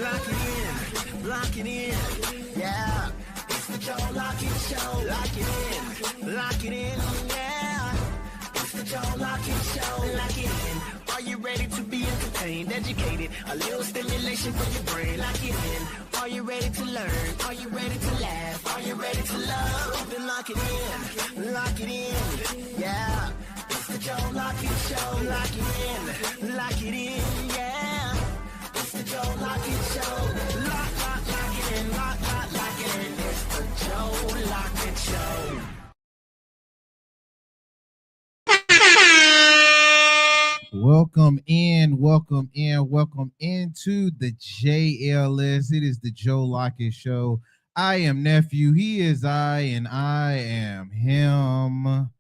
Lock it in, lock it in, yeah. It's the Joe Lockett Show. Lock it in, lock it in, yeah. It's the Joe Lockett Show. Lock it in. Are you ready to be entertained, educated? A little stimulation for your brain. Lock it in. Are you ready to learn? Are you ready to laugh? Are you ready to love? Then lock it in, lock it in, yeah. It's the Joe Lockett Show. Lock it in, yeah. It's the Joe Lockett Show. Lock it in, lock it in. It's the Joe Lockett Show. Welcome into the JLS. It is the Joe Lockett Show. I am nephew, he is I, and I am him.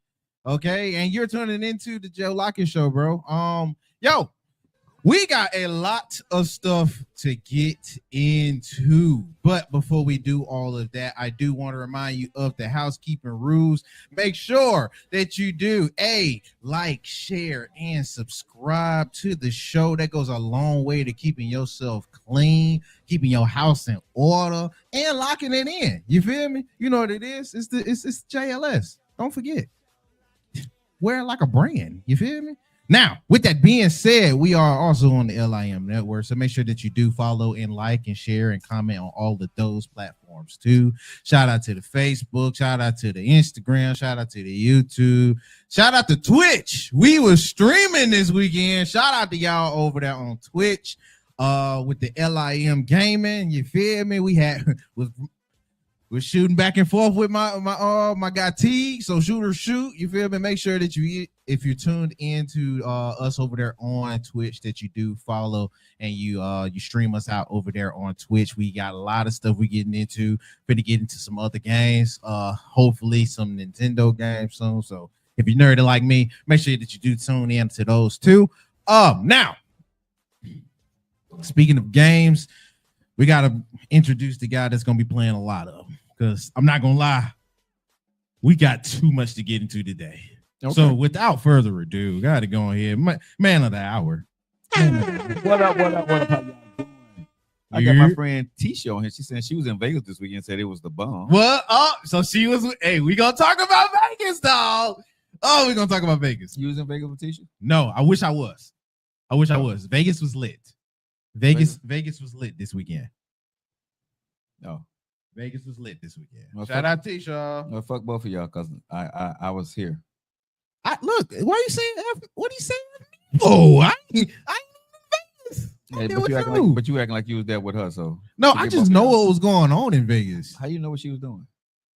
Okay, and you're tuning into the Joe Lockett Show, bro. Yo, we got a lot of stuff to get into, but before we do all of that, I do want to remind you of the housekeeping rules. Make sure that you do like, share, and subscribe to the show. That goes a long way to keeping yourself clean, keeping your house in order, and locking it in. You feel me? You know what it is? It's JLS. Don't forget. Wear it like a brand. You feel me? Now, with that being said, we are also on the LIM network, so make sure that you do follow and like and share and comment on all of those platforms too. Shout out to the Facebook, shout out to the Instagram, shout out to the YouTube, shout out to Twitch. We were streaming this weekend. Shout out to y'all over there on Twitch with the LIM gaming. You feel me? We're shooting back and forth with my guy T. So shoot or shoot. You feel me? Make sure that if you're tuned into us over there on Twitch, that you do follow and you stream us out over there on Twitch. We got a lot of stuff we're getting into. Finna get into some other games. Hopefully some Nintendo games soon. So if you're nerdy like me, make sure that you do tune in to those too. Now, speaking of games, we gotta introduce the guy that's gonna be playing a lot of them, because I'm not gonna lie, we got too much to get into today. Okay. So without further ado, gotta go ahead. Man of the hour. What up? How y'all doing? I got my friend Tisha on here. She said she was in Vegas this weekend. Said it was the bomb. What up? So she was. Hey, we gonna talk about Vegas, dog. Oh, we gonna talk about Vegas. You was in Vegas with Tisha? No, I wish I was. I was. Vegas was lit. Vegas was lit this weekend. No, Vegas was lit this weekend. Well, shout out Tisha. No, fuck both of y'all, cause I was here. Look, why are you saying? What are you saying? Oh, I ain't Vegas. Hey, but you acting like you was there with her. So no, I just know what was going on in Vegas. How you know what she was doing?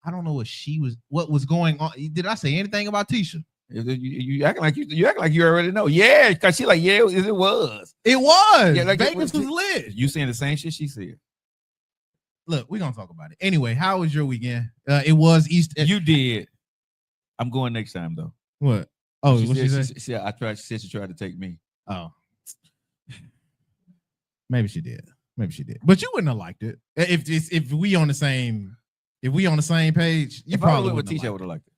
I don't know what was going on. Did I say anything about Tisha? You acting like you already know. Yeah, because she like, yeah, it was. It was. Yeah, like Vegas was lit. You saying the same shit she said. Look, we're gonna talk about it. Anyway, how was your weekend? It was Easter. You did. I'm going next time though. What? Oh, she said she tried to take me. Oh. Maybe she did. But you wouldn't have liked it. If we on the same page, you probably went with Tisha, would have liked it.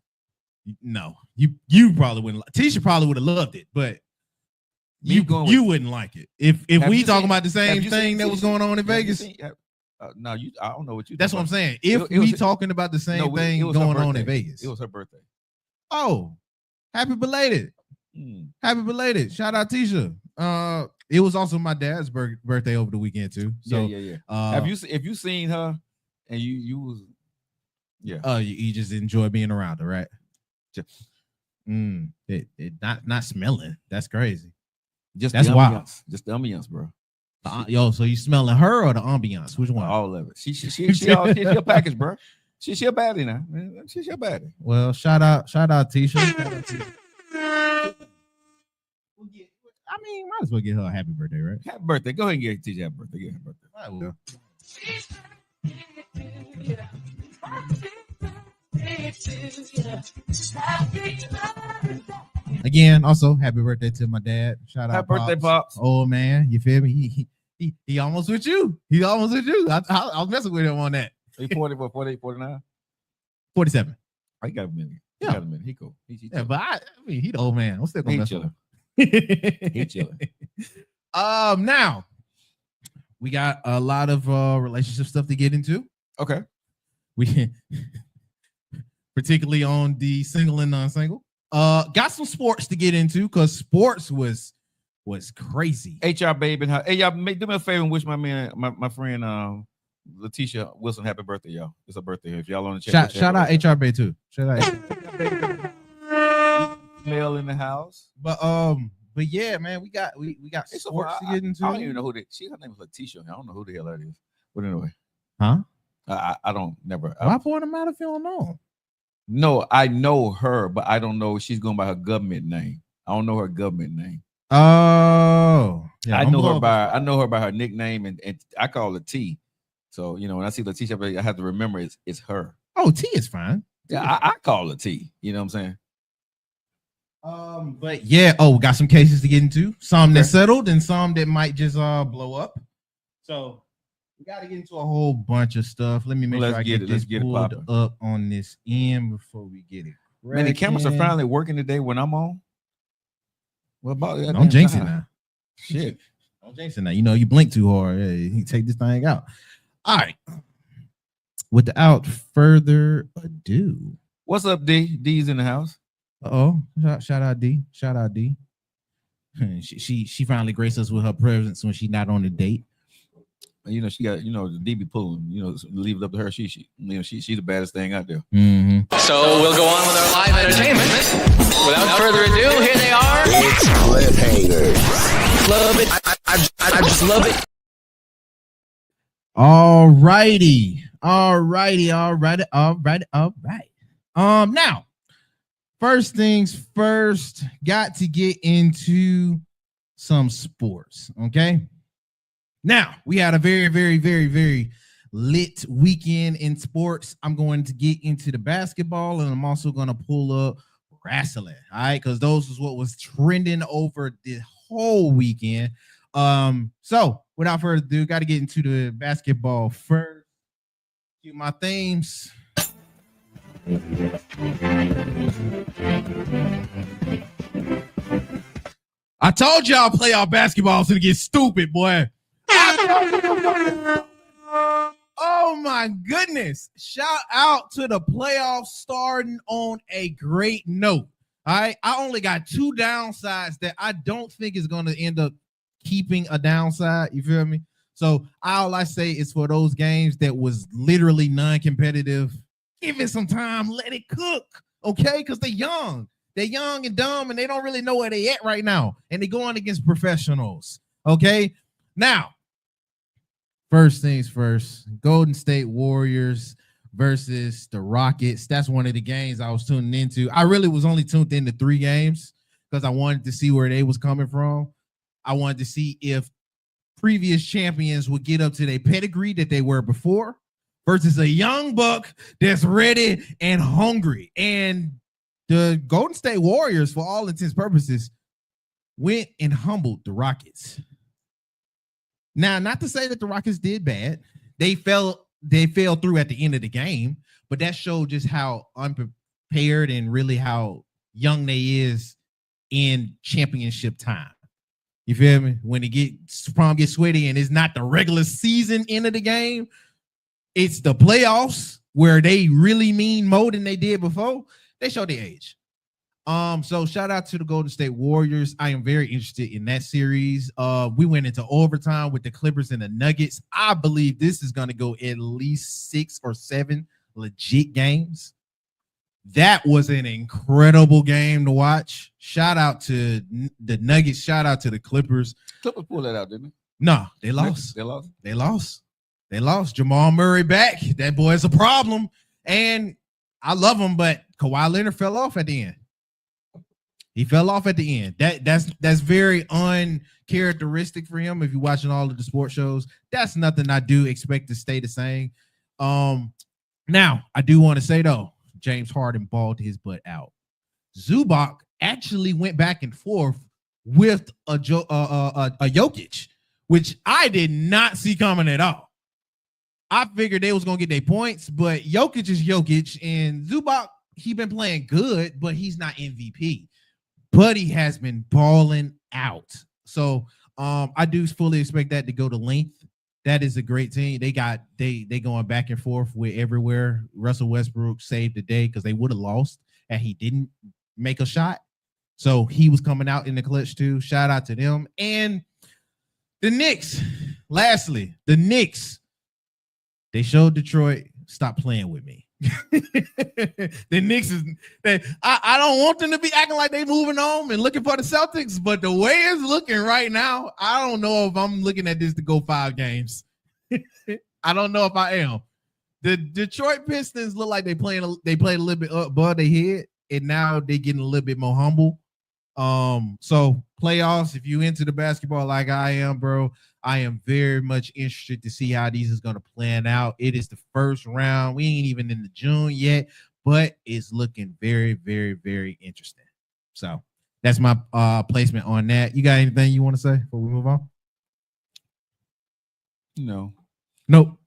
No, you probably wouldn't. Tisha probably would have loved it, but you wouldn't like it. If we talking about the same thing that was going on in Vegas. No, I don't know what you. That's what I'm saying. If we talking about the same thing going on in Vegas, it was her birthday. Oh, happy belated! Happy belated! Shout out Tisha. It was also my dad's birthday over the weekend too. So yeah. If you seen her and you was you just enjoy being around her, right? Not smelling. That's crazy. That's wild. Just the ambiance, bro. So you smelling her or the ambiance? Which one? All of it. She a package, bro. She a baddie now. She's a baddie. Well, shout out Tisha. I mean, might as well get her a happy birthday, right? Happy birthday. Go ahead and get Tisha happy birthday. Get her birthday. I will. Again, also happy birthday to my dad. Shout out, happy birthday, Pops. Oh man, you feel me? He almost with you. I was messing with him on that. He 44, 48, 49, 47. Oh, he got a minute. Yeah. He got a minute. He cool. But I mean, he the old man. I'm still gonna mess with him. He chilling. Now we got a lot of relationship stuff to get into. Okay. We can, particularly on the single and non-single. Got some sports to get into because sports was crazy. HR baby, hey y'all, do me a favor and wish my friend Letitia Wilson happy birthday, y'all. It's her birthday. If y'all on the chat, shout out HR Bay too. Shout out Male in the house. But yeah, man, we got sports to get into. I don't even know who that. Her name is Letitia. I don't know who the hell that is. But anyway, huh? I don't never. Why point them out if you don't know? No, I know her, but I don't know if she's going by her government name. I don't know her government name. Oh, yeah, I know her by her nickname, and I call her T. So when I see Letitia, I have to remember it's her. Oh, T is fine. Yeah, I call her T. You know what I'm saying? But yeah, we got some cases to get into. Some that settled and some that might just blow up. So we got to get into a whole bunch of stuff. Let me make sure I get this pulled up on this end before we get it. Man, the cameras are finally working today when I'm on. What about that? Don't jinx it now. Shit. Don't jinx it now. You blink too hard. You take this thing out. All right. Without further ado. What's up, D? D's in the house. Shout out D. Shout out D. She finally graced us with her presence when she's not on a date. She got, the D be pulling, leave it up to her. She's the baddest thing out there. Mm-hmm. So we'll go on with our live entertainment. Without further ado, here they are. It's cliffhangers. Love it. I just love it. All righty. Now, first things first, got to get into some sports. Okay. Now, we had a very, very, very, very lit weekend in sports. I'm going to get into the basketball, and I'm also going to pull up wrestling. All right, because those is what was trending over the whole weekend. So without further ado, got to get into the basketball first. Cue my themes. I told y'all playoff basketball is gonna get stupid, boy. Oh my goodness. Shout out to the playoffs starting on a great note. All right. I only got two downsides that I don't think is going to end up keeping a downside. You feel me? So all I say is for those games that was literally non-competitive, give it some time, let it cook. Okay. Because they're young. They're young and dumb and they don't really know where they at right now. And they're going against professionals. Okay. Now, first things first, Golden State Warriors versus the Rockets. That's one of the games I was tuning into. I really was only tuned into 3 games because I wanted to see where they was coming from. I wanted to see if previous champions would get up to their pedigree that they were before versus a young buck that's ready and hungry. And the Golden State Warriors, for all intents and purposes, went and humbled the Rockets. Now, not to say that the Rockets did bad. They fell through at the end of the game, but that showed just how unprepared and really how young they is in championship time. You feel me? When it gets sweaty and it's not the regular season end of the game, it's the playoffs where they really mean more than they did before. They show their age. So shout out to the Golden State Warriors. I am very interested in that series. We went into overtime with the Clippers and the Nuggets. I believe this is going to go at least 6 or 7 legit games. That was an incredible game to watch. Shout out to the Nuggets. Shout out to the Clippers. Clippers pulled that out, didn't they? No, they lost. They lost. Jamal Murray back. That boy is a problem. And I love him, but Kawhi Leonard fell off at the end. He fell off at the end. That's very uncharacteristic for him. If you're watching all of the sports shows, that's nothing I do expect to stay the same. Now I do want to say though, James Harden balled his butt out. Zubac actually went back and forth with a Jokic, which I did not see coming at all. I figured they was gonna get their points, but Jokic is Jokic, and Zubac, he been playing good, but he's not MVP. But he has been balling out. So I do fully expect that to go to length. that is a great team. They going back and forth with everywhere. Russell Westbrook saved the day because they would have lost and he didn't make a shot. So he was coming out in the clutch too. Shout out to them. And the Knicks, lastly, the Knicks, they showed Detroit, stop playing with me. The Knicks is I don't want them to be acting like they moving on and looking for the Celtics, but the way it's looking right now, I don't know if I'm looking at this to go 5 games. I don't know if I am. The Detroit Pistons look like they played a little bit above their head, and now they're getting a little bit more humble. So playoffs, if you into the basketball like I am, bro, I am very much interested to see how these is going to plan out. It is the first round. We ain't even in the June yet, but it's looking very, very, very interesting. So that's my placement on that. You got anything you want to say before we move on? No. Nope.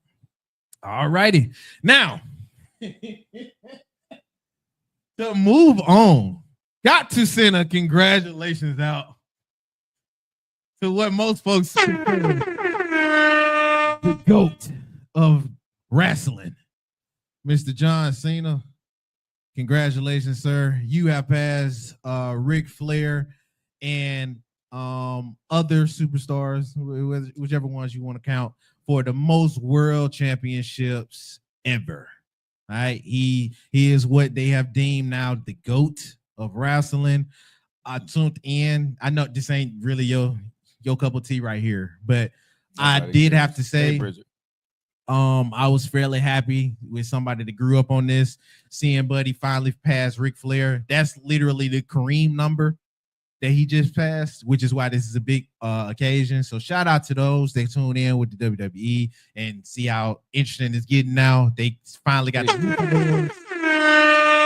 All righty. Now, to move on, got to send a congratulations out to what most folks consider the GOAT of wrestling, Mr. John Cena. Congratulations, sir. You have passed Ric Flair and other superstars, whichever ones you want to count, for the most world championships ever. All right. He is what they have deemed now the GOAT of wrestling. I tuned in. I know this ain't really your cup of tea right here, but I did have to say, I was fairly happy with somebody that grew up on this, seeing Buddy finally pass Ric Flair. That's literally the Kareem number that he just passed, which is why this is a big occasion. So shout out to those that tune in with the WWE and see how interesting it's getting now. They finally got the luchadors.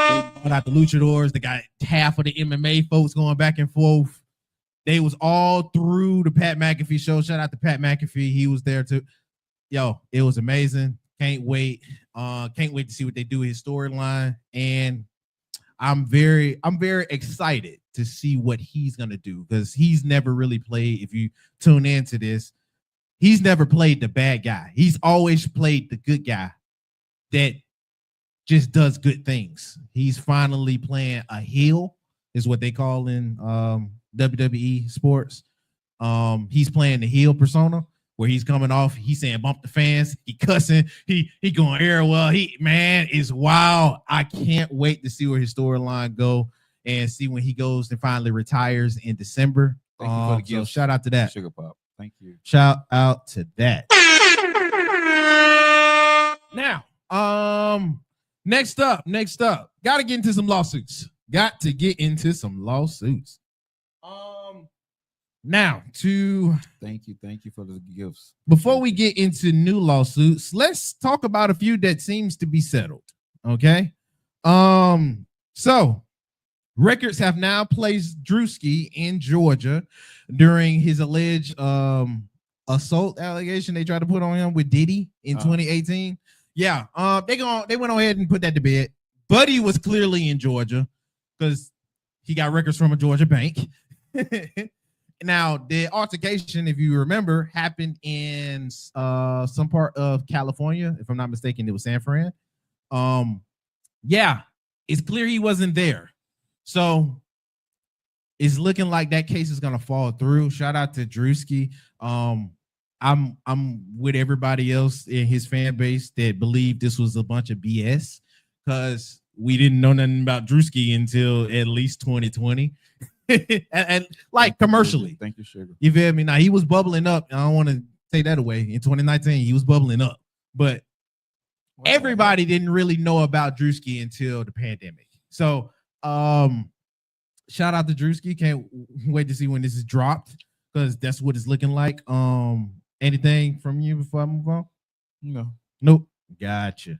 They brought out the luchadors. They got half of the MMA folks going back and forth. They was all through the Pat McAfee show. Shout out to Pat McAfee. He was there too. Yo, it was amazing. Can't wait. Can't wait to see what they do with his storyline. And I'm very excited to see what he's gonna do, because he's never really played. If you tune into this, he's never played the bad guy. He's always played the good guy that just does good things. He's finally playing a heel, is what they call in WWE sports. He's playing the heel persona, where he's coming off, he's saying bump the fans, he cussing, he going air well. He, man, is wild. I can't wait to see where his storyline go and see when he goes and finally retires in December. Thank you for the gift. So shout out to that. Sugar Pop. Thank you. Shout out to that. Now, next up, gotta get into some lawsuits. Now, Thank you for the gifts. Before we get into new lawsuits, let's talk about a few that seems to be settled. Okay. So records have now placed Drewski in Georgia during his alleged assault allegation they tried to put on him with Diddy in 2018. Yeah, they went ahead and put that to bed. Buddy was clearly in Georgia because he got records from a Georgia bank. Now, the altercation, if you remember, happened in some part of California. If I'm not mistaken, it was San Fran. Yeah, it's clear he wasn't there. So it's looking like that case is gonna fall through. Shout out to Drewski. I'm with everybody else in his fan base that believed this was a bunch of BS, because we didn't know nothing about Drewski until at least 2020. and like commercially. Thank you, Sugar. You feel me? Now he was bubbling up. I don't want to take that away. In 2019, he was bubbling up, but everybody didn't really know about Drewski until the pandemic. So, shout out to Drewski. Can't wait to see when this is dropped, because that's what it's looking like. Anything from you before I move on? No. Nope. Gotcha.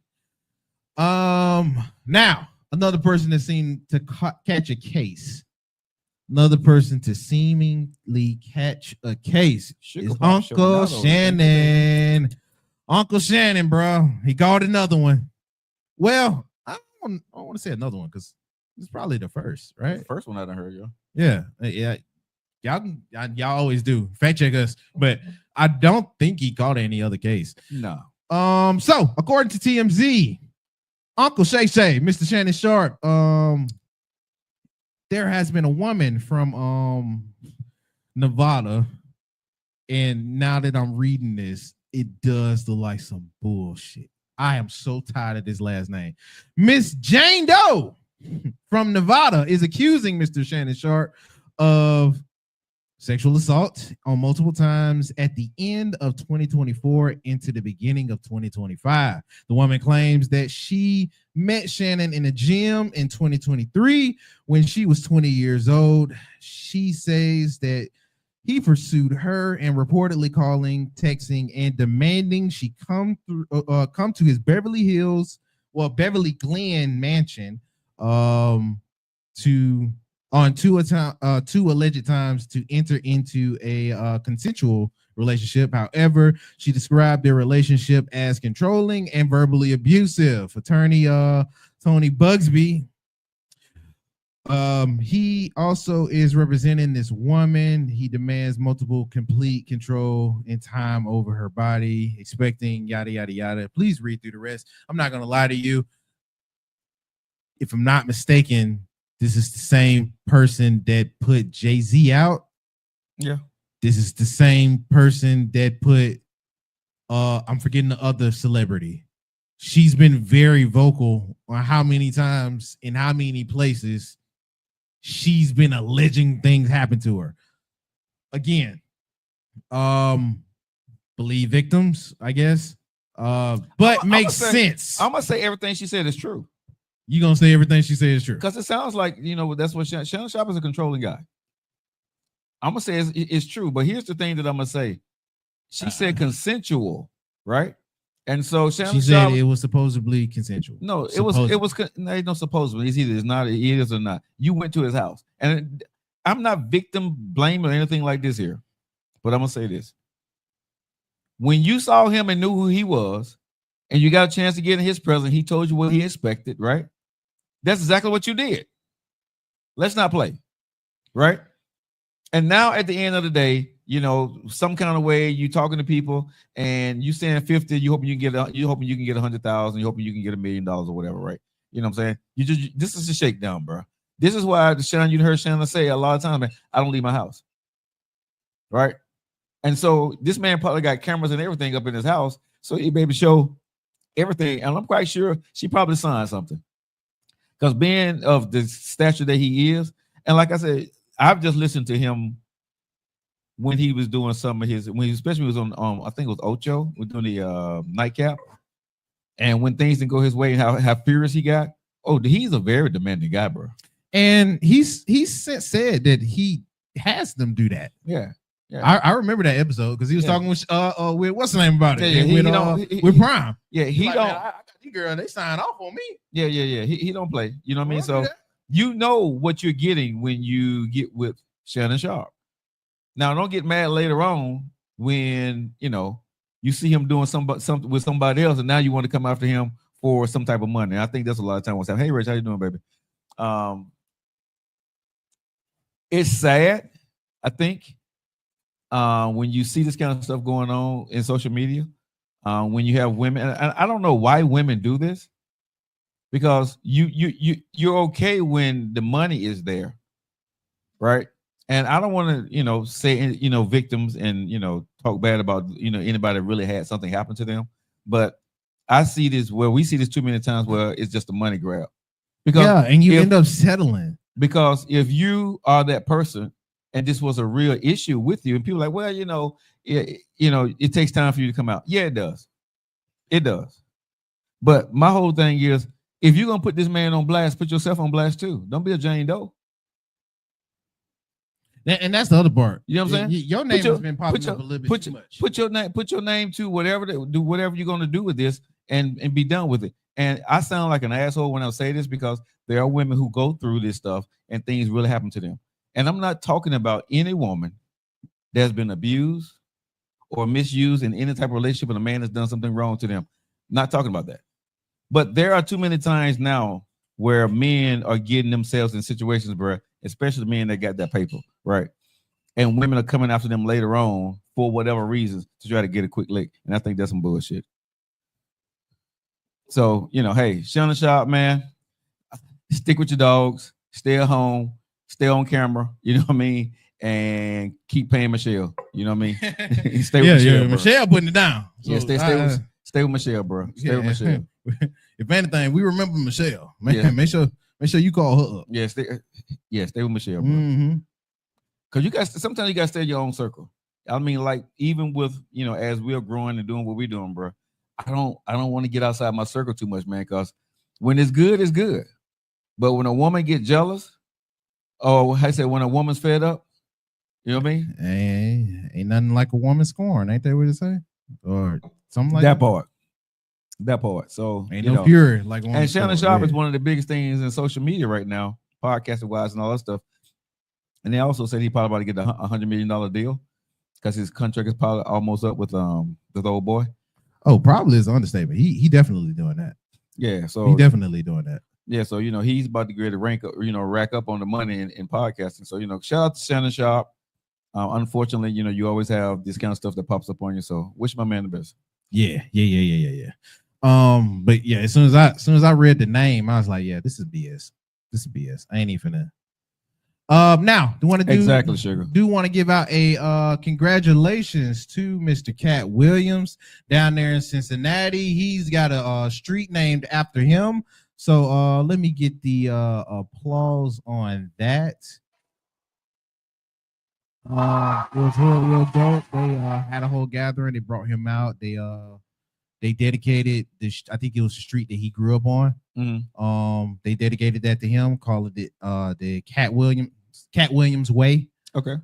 Now another person that seemed to catch a case. Another person to seemingly catch a case is Uncle Shannon. Uncle Shannon, bro. He called another one. Well, I don't want to say another one, because it's probably the first, right? The first one I done heard, yo. Yeah. Y'all always do fact check us, but I don't think he caught any other case. No. So according to TMZ, Uncle Shay Shay, Mr. Shannon Sharp, there has been a woman from Nevada, and now that I'm reading this, it does look like some bullshit. I am so tired of this last name. Miss Jane Doe from Nevada is accusing Mr. Shannon Sharp of sexual assault on multiple times at the end of 2024 into the beginning of 2025. The woman claims that she met Shannon in a gym in 2023 when she was 20 years old. She says that he pursued her and reportedly calling, texting, and demanding she come to his Beverly Glen mansion on two alleged times to enter into a consensual relationship. However, she described their relationship as controlling and verbally abusive. Attorney Tony Bugsby, he also is representing this woman. He demands multiple complete control and time over her body, expecting yada yada yada. Please read through the rest. I'm not gonna lie to you. If I'm not mistaken, this is the same person that put Jay-Z out. Yeah. This is the same person that put I'm forgetting the other celebrity. She's been very vocal on how many times in how many places she's been alleging things happen to her. Again, believe victims, I guess. But makes sense. I'm gonna say everything she said is true. You gonna say everything she said is true? Because it sounds like, that's what Shannon Sharp is a controlling guy. I'm gonna say it's true, but here's the thing that I'm gonna say. She said consensual, right? And so Shannon Sharp, said it was supposedly consensual. No, it was no supposedly. It's either it's not, it is or not. You went to his house, and I'm not victim blame or anything like this here, but I'm gonna say this: when you saw him and knew who he was, and you got a chance to get in his presence, he told you what he expected, right? That's exactly what you did. Let's not play, right? And now at the end of the day, some kind of way you talking to people and you saying 50, you hoping you can get 100,000, you hoping you can get $1 million or whatever, right? You know what I'm saying? This is a shakedown, bro. This is why you heard Shannon say a lot of times, man, I don't leave my house, right? And so this man probably got cameras and everything up in his house, so he maybe show everything. And I'm quite sure she probably signed something. Because being of the stature that he is, and like I said, I've just listened to him when he was doing some of his, especially was on, I think it was Ocho, was doing the nightcap, and when things didn't go his way, and how furious he got. Oh, he's a very demanding guy, bro. And he said that he has them do that. Yeah. I remember that episode because he was talking with what's the name about it? With Prime. Yeah, he like, don't. Man, I got these girls, they sign off on me. Yeah. He don't play. You know what I mean? So you know what you're getting when you get with Shannon Sharp. Now, don't get mad later on when you see him doing something with somebody else, and now you want to come after him for some type of money. And I think that's a lot of time what's happening. Hey, Rich, how you doing, baby? It's sad, I think. When you see this kind of stuff going on in social media, when you have women, and I don't know why women do this, because you're okay when the money is there, right? And I don't want to, say, victims and, talk bad about, anybody that really had something happen to them. But I see this where we see this too many times where it's just a money grab. Because and you end up settling. Because if you are that person, and this was a real issue with you, and people are like, well, it takes time for you to come out. Yeah, it does. It does. But my whole thing is, if you're gonna put this man on blast, put yourself on blast too. Don't be a Jane Doe. And that's the other part. You know what I'm saying? Your name has been popping up a little bit too much. Put your name to whatever you're gonna do with this, and be done with it. And I sound like an asshole when I say this because there are women who go through this stuff and things really happen to them. And I'm not talking about any woman that's been abused or misused in any type of relationship with a man that's done something wrong to them. Not talking about that. But there are too many times now where men are getting themselves in situations, bro, especially men that got that paper, right? and women are coming after them later on for whatever reasons to try to get a quick lick. And I think that's some bullshit. So, hey, shun the shop, man. Stick with your dogs. Stay at home. Stay on camera. You know what I mean? And keep paying Michelle. You know what I mean? Stay with Michelle, bro. Michelle putting it down. So stay with Michelle, bro. Stay with Michelle. If anything, we remember Michelle. Man, yeah. Make sure you call her up. Yeah, stay with Michelle, bro. Because sometimes you gotta stay in your own circle. I mean, like, even with, as we're growing and doing what we're doing, bro, I don't want to get outside my circle too much, man, because when it's good, it's good. But when a woman get jealous, or I said when a woman's fed up, you know what I mean? Ain't nothing like a woman scorn, ain't that what it say? Or something like that. That part. So ain't no pure like woman. And Shannon Sharp is one of the biggest things in social media right now, podcasting wise and all that stuff. And they also said he probably about to get $100 million deal because his contract is probably almost up with the old boy. Oh, probably is an understatement. He definitely doing that. Yeah, so he definitely doing that. Yeah, so he's about to get a rack up on the money in podcasting. So shout out to Shannon Sharp. Unfortunately, you always have this kind of stuff that pops up on you. So wish my man the best. Yeah. But yeah, as soon as I read the name, I was like, yeah, this is BS. This is BS. I ain't even finna. Now, do want to give out a congratulations to Mr. Cat Williams down there in Cincinnati. He's got a street named after him. So let me get the applause on that. It was real dope. They had a whole gathering. They brought him out. They dedicated I think it was the street that he grew up on. Mm-hmm. They dedicated that to him, called it the Cat Williams Way. Okay.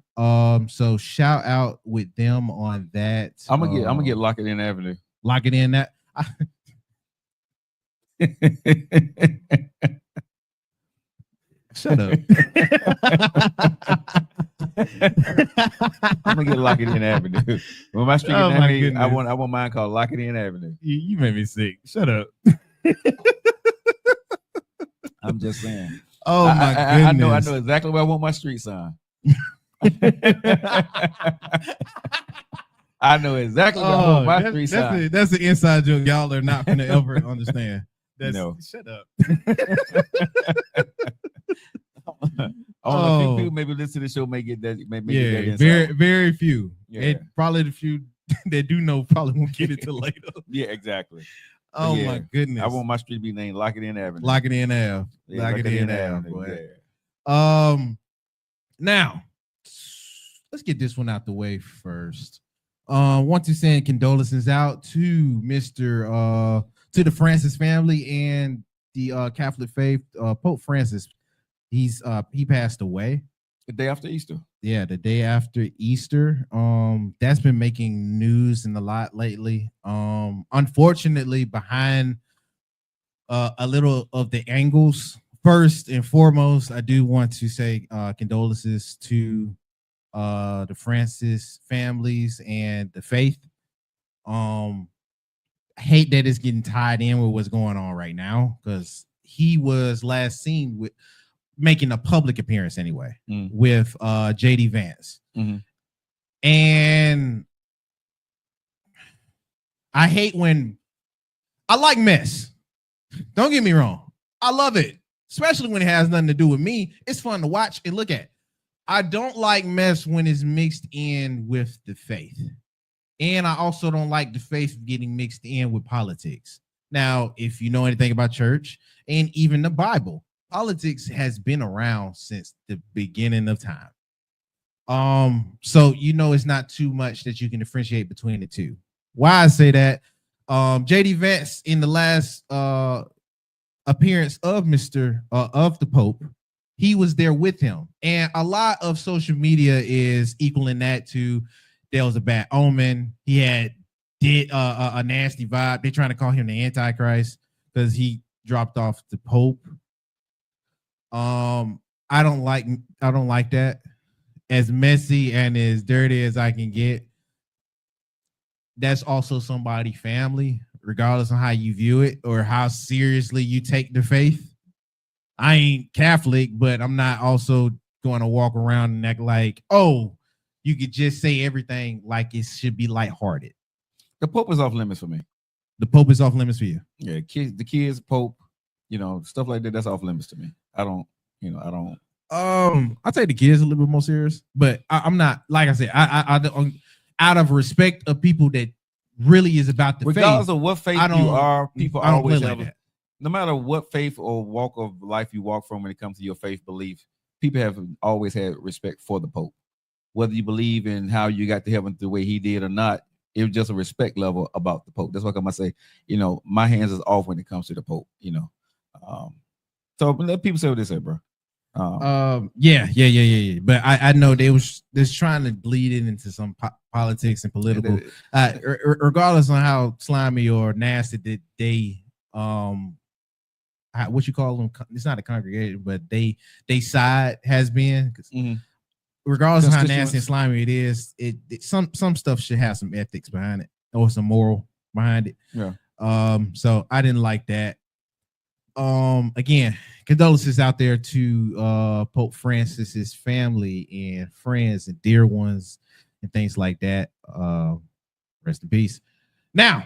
So shout out with them on that. I'm gonna get Lock It In Avenue. Lock It In that. Shut up. I'm gonna get Lock It In Avenue. When my street I want mine called Lock It In Avenue. You made me sick. Shut up. I'm just saying. Oh my goodness. I know exactly where I want my street sign. I know exactly where I want my street sign. That's an inside joke y'all are not gonna ever understand. Shut up. A few people maybe listen to the show may get that. Very few. Yeah. And probably the few that do know probably won't get it till later. Yeah, exactly. Oh my goodness. I want my street to be named Lock It In Avenue. Lock It In Ave. Yeah, Lock It In Ave. Yeah. Now let's get this one out the way first. Want to send condolences out to to the Francis family and the Catholic faith. Pope Francis, he passed away the day after Easter. Yeah, the day after Easter. That's been making news in a lot lately. Unfortunately, behind a little of the angles. First and foremost, I do want to say condolences to the Francis families and the faith. I hate that it's getting tied in with what's going on right now, because he was last seen with making a public appearance anyway with JD Vance. Mm-hmm. And I hate when I like mess. Don't get me wrong. I love it, especially when it has nothing to do with me. It's fun to watch and look at. I don't like mess when it's mixed in with the faith. And I also don't like the faith getting mixed in with politics. Now, if you know anything about church and even the Bible, politics has been around since the beginning of time. So it's not too much that you can differentiate between the two. Why I say that, JD Vance in the last appearance of of the Pope, he was there with him. And a lot of social media is equaling that to there was a bad omen. He did a nasty vibe. They're trying to call him the Antichrist because he dropped off the Pope. I don't like that. As messy and as dirty as I can get, that's also somebody's family, regardless of how you view it or how seriously you take the faith. I ain't Catholic, but I'm not also going to walk around and act like, oh, you could just say everything like it should be lighthearted. The Pope is off limits for me. The Pope is off limits for you. Yeah, the kids, Pope, stuff like that. That's off limits to me. I don't. I take the kids a little bit more serious, but I'm not, like I said, I don't, out of respect of people that really is about the regardless faith, of what faith you are, people I don't always play have. like that. No matter what faith or walk of life you walk from when it comes to your faith belief, people have always had respect for the Pope. Whether you believe in how you got to heaven the way he did or not, it was just a respect level about the Pope. That's why I say, my hands is off when it comes to the Pope. So let people say what they say, bro. Yeah. But I know they was trying to bleed it into some politics and political. Regardless on how slimy or nasty that they what you call them? It's not a congregation, but they side has been. Regardless of how nasty and slimy it is, it some stuff should have some ethics behind it or some moral behind it. Yeah. So I didn't like that. Again, condolences out there to Pope Francis's family and friends and dear ones and things like that. Rest in peace. Now,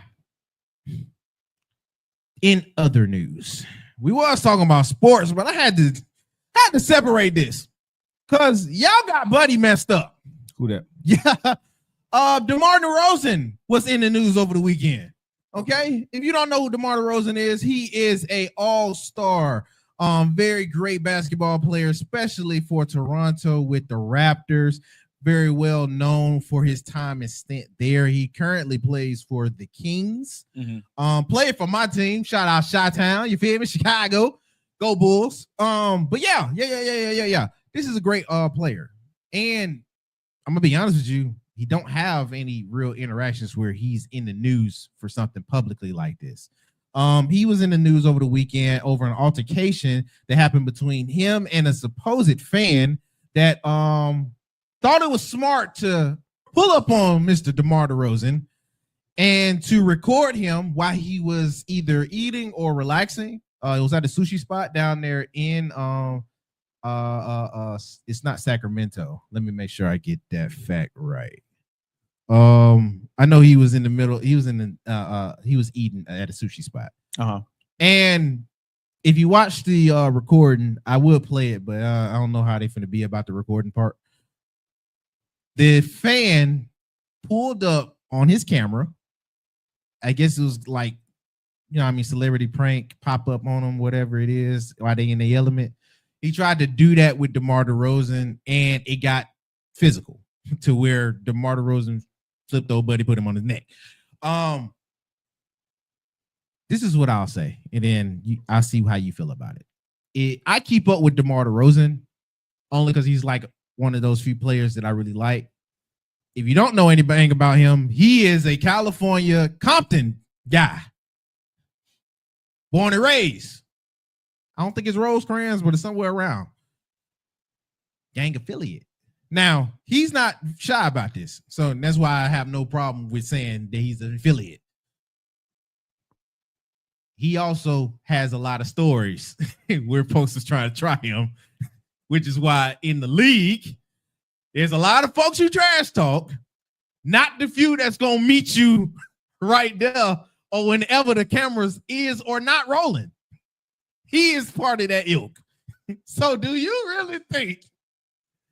in other news, we was talking about sports, but I had to separate this because y'all got Buddy messed up. Who that? Yeah. DeMar DeRozan was in the news over the weekend. Okay, if you don't know who DeMar DeRozan is, he is a all-star, very great basketball player, especially for Toronto with the Raptors. Very well known for his time and stint there. He currently plays for the Kings. Played for my team. Shout out Chi-Town. You feel me? Chicago. Go Bulls. But yeah. This is a great player, and I'm gonna be honest with you. He don't have any real interactions where he's in the news for something publicly like this. He was in the news over the weekend over an altercation that happened between him and a supposed fan that thought it was smart to pull up on Mr. DeMar DeRozan and to record him while he was either eating or relaxing. It was at a sushi spot down there in it's not Sacramento. Let me make sure I get that fact right. I know he was in the middle. He was he was eating at a sushi spot. And if you watch the recording, I would play it, but I don't know how they finna be about the recording part. The fan pulled up on his camera. I guess it was like, celebrity prank, pop up on them, whatever it is, while they in the element. He tried to do that with DeMar DeRozan, and it got physical to where DeMar DeRozan flipped old buddy, put him on his neck. This is what I'll say, and then I'll see how you feel about it. I keep up with DeMar DeRozan only because he's like one of those few players that I really like. If you don't know anything about him, he is a California Compton guy, born and raised. I don't think it's Rosecrans, but it's somewhere around. Gang affiliate. Now, he's not shy about this. So that's why I have no problem with saying that he's an affiliate. He also has a lot of stories where folks is trying to try him, which is why in the league, there's a lot of folks who trash talk, not the few that's going to meet you right there or whenever the cameras is or not rolling. He is part of that ilk. So do you really think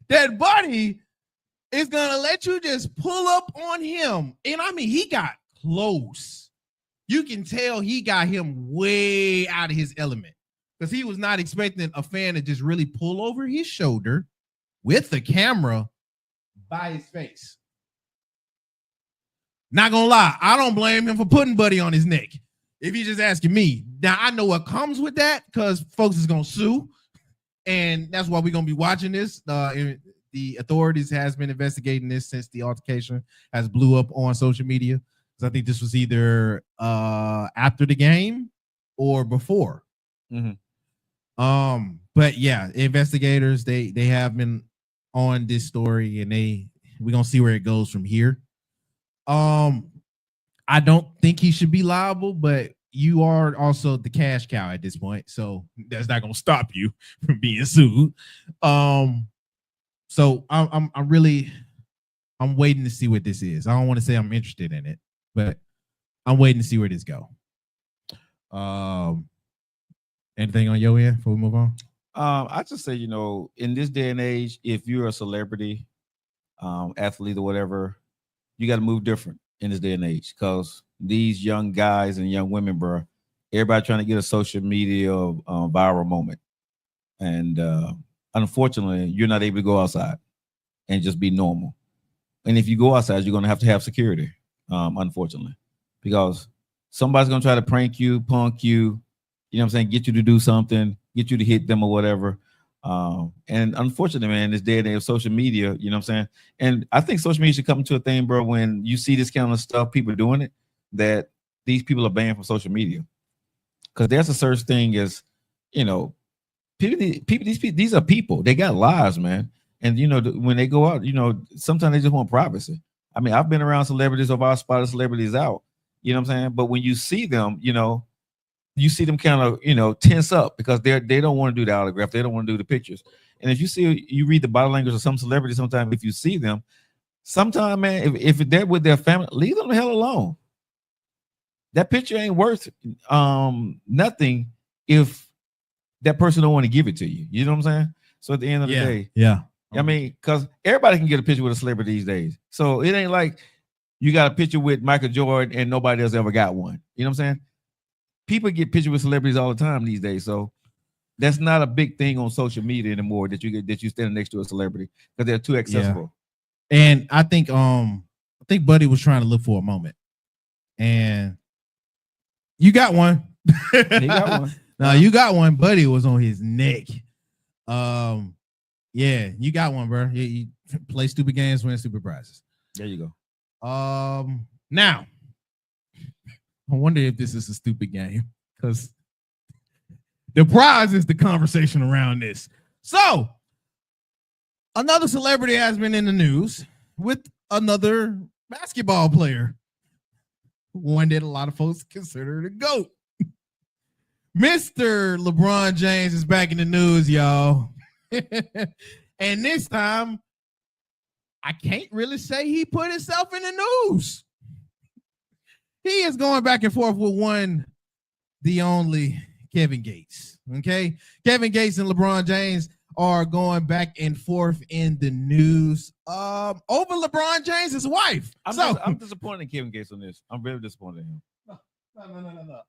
that Buddy is going to let you just pull up on him? And he got close. You can tell he got him way out of his element because he was not expecting a fan to just really pull over his shoulder with the camera by his face. Not going to lie, I don't blame him for putting Buddy on his neck. If you're just asking me. Now, I know what comes with that because folks is going to sue. And that's why we're going to be watching this. The authorities has been investigating this since the altercation has blew up on social media. So I think this was either after the game or before. But yeah, investigators, they have been on this story and we're going to see where it goes from here. I don't think he should be liable, but you are also the cash cow at this point, so that's not gonna stop you from being sued. So I'm really I'm waiting to see what this is. I don't want to say I'm interested in it, but I'm waiting to see where this go. Anything on your end before we move on? I just say, in this day and age, if you're a celebrity, athlete or whatever, you got to move different in this day and age, because these young guys and young women, bro, everybody trying to get a social media viral moment. And unfortunately, you're not able to go outside and just be normal. And if you go outside, you're going to have security, unfortunately, because somebody's going to try to prank you, punk you, you know what I'm saying, get you to do something, get you to hit them or whatever. And unfortunately, man, in this day and age of social media, you know what I'm saying? And I think social media should come to a thing, bro, when you see this kind of stuff, people doing it, that these people are banned from social media. Because there's a such thing as, these are people. They got lives, man. And, when they go out, sometimes they just want privacy. I mean, I've been around celebrities, or I've spotted celebrities out, you know what I'm saying? But when you see them, you see them kind of, tense up, because they don't want to do the autograph. They don't want to do the pictures. And if you read the body language of some celebrities, sometimes if you see them, sometimes, man, if they're with their family, leave them the hell alone. That picture ain't worth nothing if that person don't want to give it to you. You know what I'm saying? So at the end of the day, I mean, because everybody can get a picture with a celebrity these days. So it ain't like you got a picture with Michael Jordan and nobody else ever got one. You know what I'm saying? People get pictures with celebrities all the time these days. So that's not a big thing on social media anymore, that you stand next to a celebrity, because they're too accessible. Yeah. And I think Buddy was trying to look for a moment, and you got one. He got one. No, you got one. Buddy was on his neck. Yeah, you got one, bro. You play stupid games, win stupid prizes. There you go. Now, I wonder if this is a stupid game, because the prize is the conversation around this. So, another celebrity has been in the news with another basketball player, one that a lot of folks consider the GOAT. Mr. LeBron James is back in the news, y'all. And this time, I can't really say he put himself in the news. He is going back and forth with the only Kevin Gates. Okay, Kevin Gates and LeBron James are going back and forth in the news over LeBron James' wife. I'm disappointed in Kevin Gates on this. I'm very disappointed in him. No.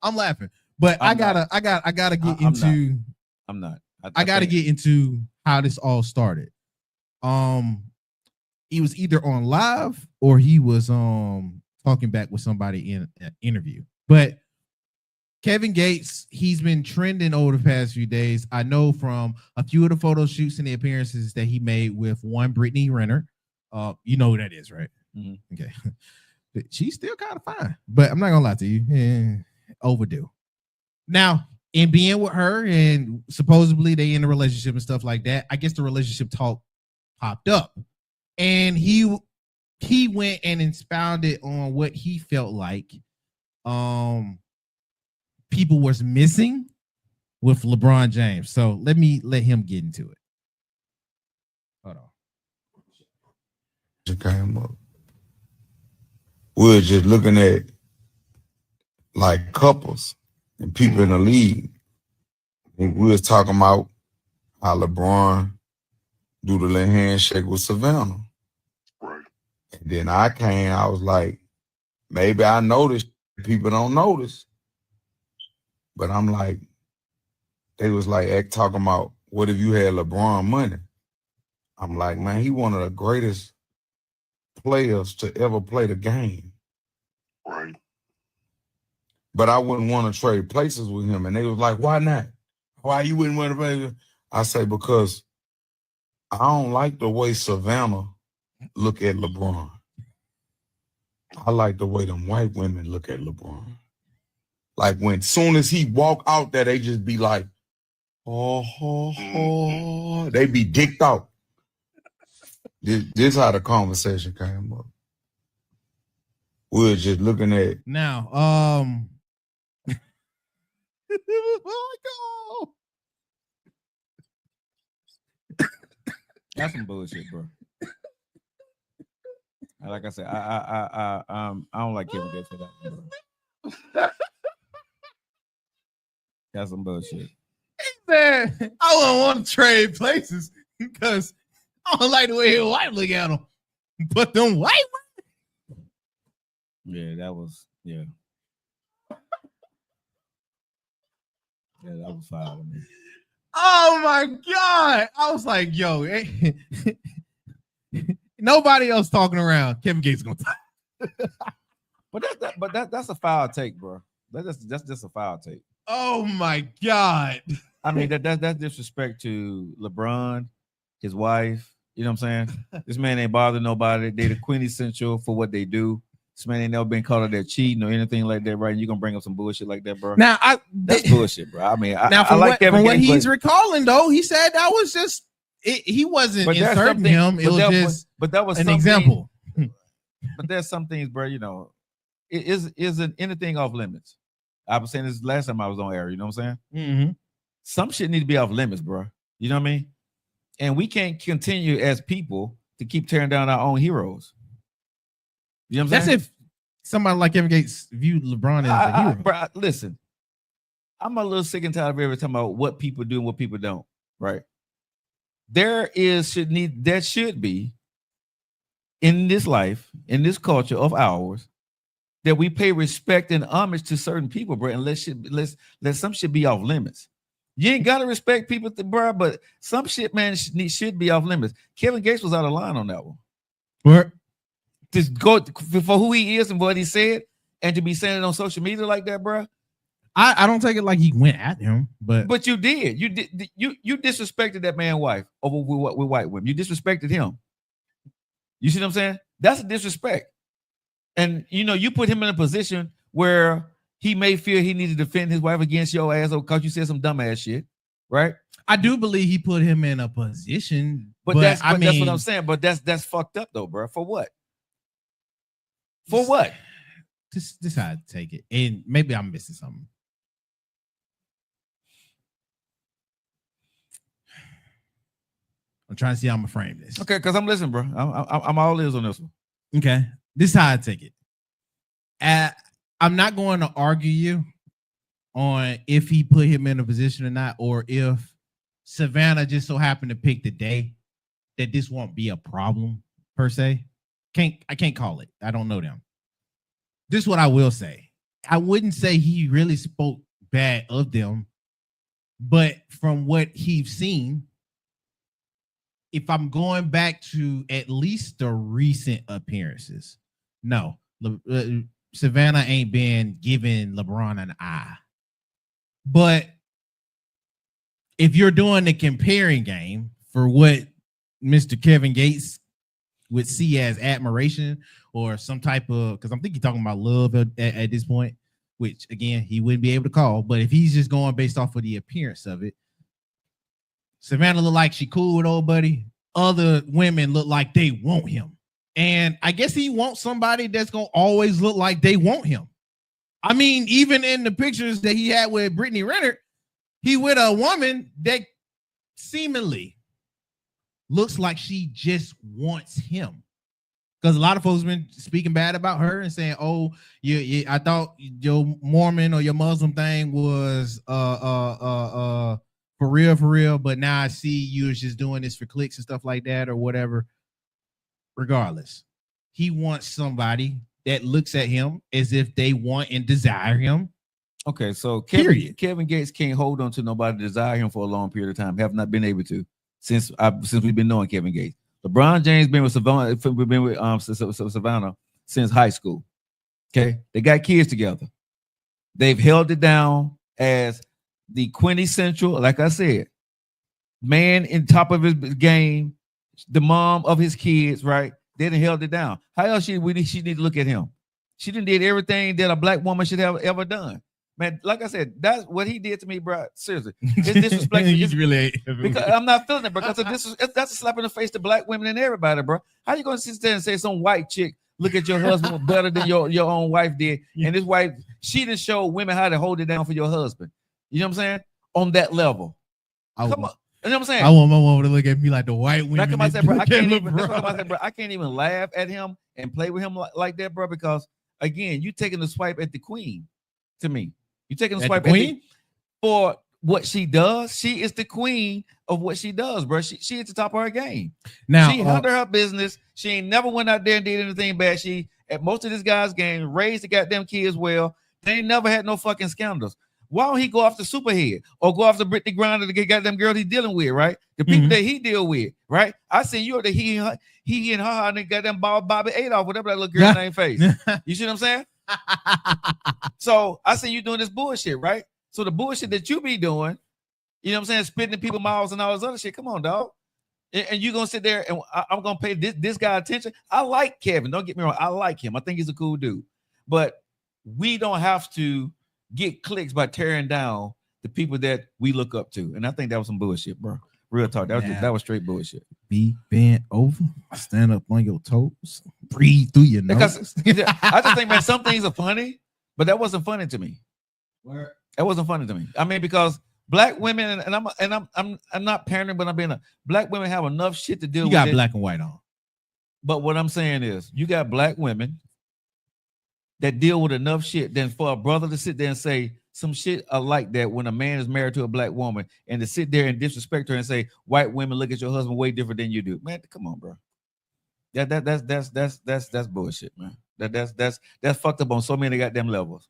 I'm laughing, but I gotta get into. I'm not. I gotta get into how this all started. He was either on live or he was talking back with somebody in an interview. But Kevin Gates, he's been trending over the past few days. I know from a few of the photo shoots and the appearances that he made with one Brittany Renner. You know who that is, right? Mm-hmm. Okay. She's still kind of fine, but I'm not gonna lie to you. Overdue. Now, in being with her, and supposedly they in a relationship and stuff like that, I guess the relationship talk popped up, and he went and expounded on what he felt like people was missing with LeBron James. So let him get into it. Hold on. It came up. We were just looking at like couples and people in the league. And we was talking about how LeBron do the little handshake with Savannah. Right. And then I was like, maybe I noticed, people don't notice. But I'm like, they was like talking about, what if you had LeBron money? I'm like, man, he one of the greatest players to ever play the game. Right. But I wouldn't want to trade places with him. And they was like, why not? Why you wouldn't want to play? I say, because I don't like the way Savannah look at LeBron. I like the way them white women look at LeBron. Like when soon as he walk out there, they just be like, oh. They be dicked out. This how the conversation came up. We were just looking at now. That's some bullshit, bro. Like I said, I don't like Kevin Gates for that. Bro. That's some bullshit. Man, I wouldn't want to trade places because I don't like the way his wife look at him. But them white women. Yeah, that was yeah. Yeah, that was foul to me. Oh my God. I was like, yo, nobody else talking around. Kevin Gates gonna talk. But that's a foul take, bro. That's just a foul take. Oh my God. I mean, that's disrespect to LeBron, his wife. You know what I'm saying? This man ain't bothered nobody. They the quintessential for what they do. This man ain't never been caught out there cheating or anything like that, right? And you gonna bring up some bullshit like that, bro? Now that's bullshit, bro. I mean, from what he's but, recalling though, he said that was just he wasn't inserting him. It was just an example. But there's some things, bro. You know, it isn't anything off limits. I was saying this last time I was on air. You know what I'm saying? Mm-hmm. Some shit need to be off limits, bro. You know what I mean? And we can't continue as people to keep tearing down our own heroes. You know what I'm saying? That's if somebody like Kevin Gates viewed LeBron as a hero. Bro, listen, I'm a little sick and tired of every time about what people do and what people don't. Right? There should be in this life, in this culture of ours, that we pay respect and homage to certain people, bro. And let some shit be off limits. You ain't gotta respect people, bro, but some shit, man, should be off limits. Kevin Gates was out of line on that one. What? Just go for who he is and what he said, and to be saying it on social media like that, bro. I don't take it like he went at him, but you did. You disrespected that man's wife over with white women. You disrespected him. You see what I'm saying? That's a disrespect. And you know, you put him in a position where he may feel he needs to defend his wife against your ass because you said some dumbass shit, right? I do believe he put him in a position, but that's what I'm saying. But that's fucked up though, bro. For what? For what? This how I take it, and maybe I'm missing something. I'm trying to see how I'm gonna frame this. Okay, because I'm listening, bro. I'm all ears on this one. Okay, this is how I take it. I'm not going to argue you on if he put him in a position or not, or if Savannah just so happened to pick the day that this won't be a problem per se. I can't call it. I don't know them. This is what I will say. I wouldn't say he really spoke bad of them, but from what he's seen, if I'm going back to at least the recent appearances, no, Savannah ain't been giving LeBron an eye. But if you're doing the comparing game for what Mr. Kevin Gates would see as admiration or some type of, because I'm thinking you're talking about love at this point, which again, he wouldn't be able to call. But if he's just going based off of the appearance of it, Savannah look like she cool with old buddy. Other women look like they want him. And I guess he wants somebody that's going to always look like they want him. I mean, even in the pictures that he had with Brittany Renner, he with a woman that seemingly looks like she just wants him. Because a lot of folks have been speaking bad about her and saying, oh, I thought your Mormon or your Muslim thing was for real, but now I see you is just doing this for clicks and stuff like that or whatever. Regardless, he wants somebody that looks at him as if they want and desire him. Okay, so Kevin Gates can't hold on to nobody to desire him for a long period of time. Have not been able to since we've been knowing Kevin Gates. LeBron James been with Savannah since high school. Okay, they got kids together. They've held it down as the quintessential, like I said, man in top of his game, the mom of his kids, right? They done held it down. How else she need to look at him? She done did everything that a black woman should have ever done. Man, like I said, that's what he did to me, bro. Seriously, it's disrespectful. Because I'm not feeling it, because that's a slap in the face to black women and everybody, bro. How you gonna sit there and say some white chick look at your husband better than your own wife did? And this wife, she didn't show women how to hold it down for your husband. You know what I'm saying? On that level. Come on. You know what I'm saying? I want my woman to look at me like the white women. That's what I said, bro. I can't even laugh at him and play with him like that, bro. Because again, you taking a swipe at the queen. To me, you taking a swipe at the queen for what she does. She is the queen of what she does, bro. She at the top of her game. Now she handled her business. She ain't never went out there and did anything bad. She at most of this guy's game raised the goddamn kids well. They ain't never had no fucking scandals. Why don't he go after Superhead or go after Brittany Griner, the goddamn girl he's dealing with, right? The people that he deal with, right? I see you at the he and her and the goddamn Bobby Adolf, whatever that little girl name face. You see what I'm saying? So I see you doing this bullshit, right? So the bullshit that you be doing, you know what I'm saying, spitting in people's mouths and all this other shit. Come on, dog. And you're gonna sit there and I'm gonna pay this guy attention. I like Kevin. Don't get me wrong. I like him. I think he's a cool dude. But we don't have to get clicks by tearing down the people that we look up to. And I think that was some bullshit, bro. Real talk. That was straight bullshit. Be bent over, stand up on your toes, breathe through your nose. I just think, man, some things are funny, but that wasn't funny to me. Where? That wasn't funny to me. I mean, because black women, and I'm not pandering, but I'm being black women have enough shit to deal with. You got black and white on. But what I'm saying is, you got black women that deal with enough shit than for a brother to sit there and say some shit like that when a man is married to a black woman, and to sit there and disrespect her and say white women look at your husband way different than you do. Man, come on, bro. That's bullshit, man. That's fucked up on so many goddamn levels.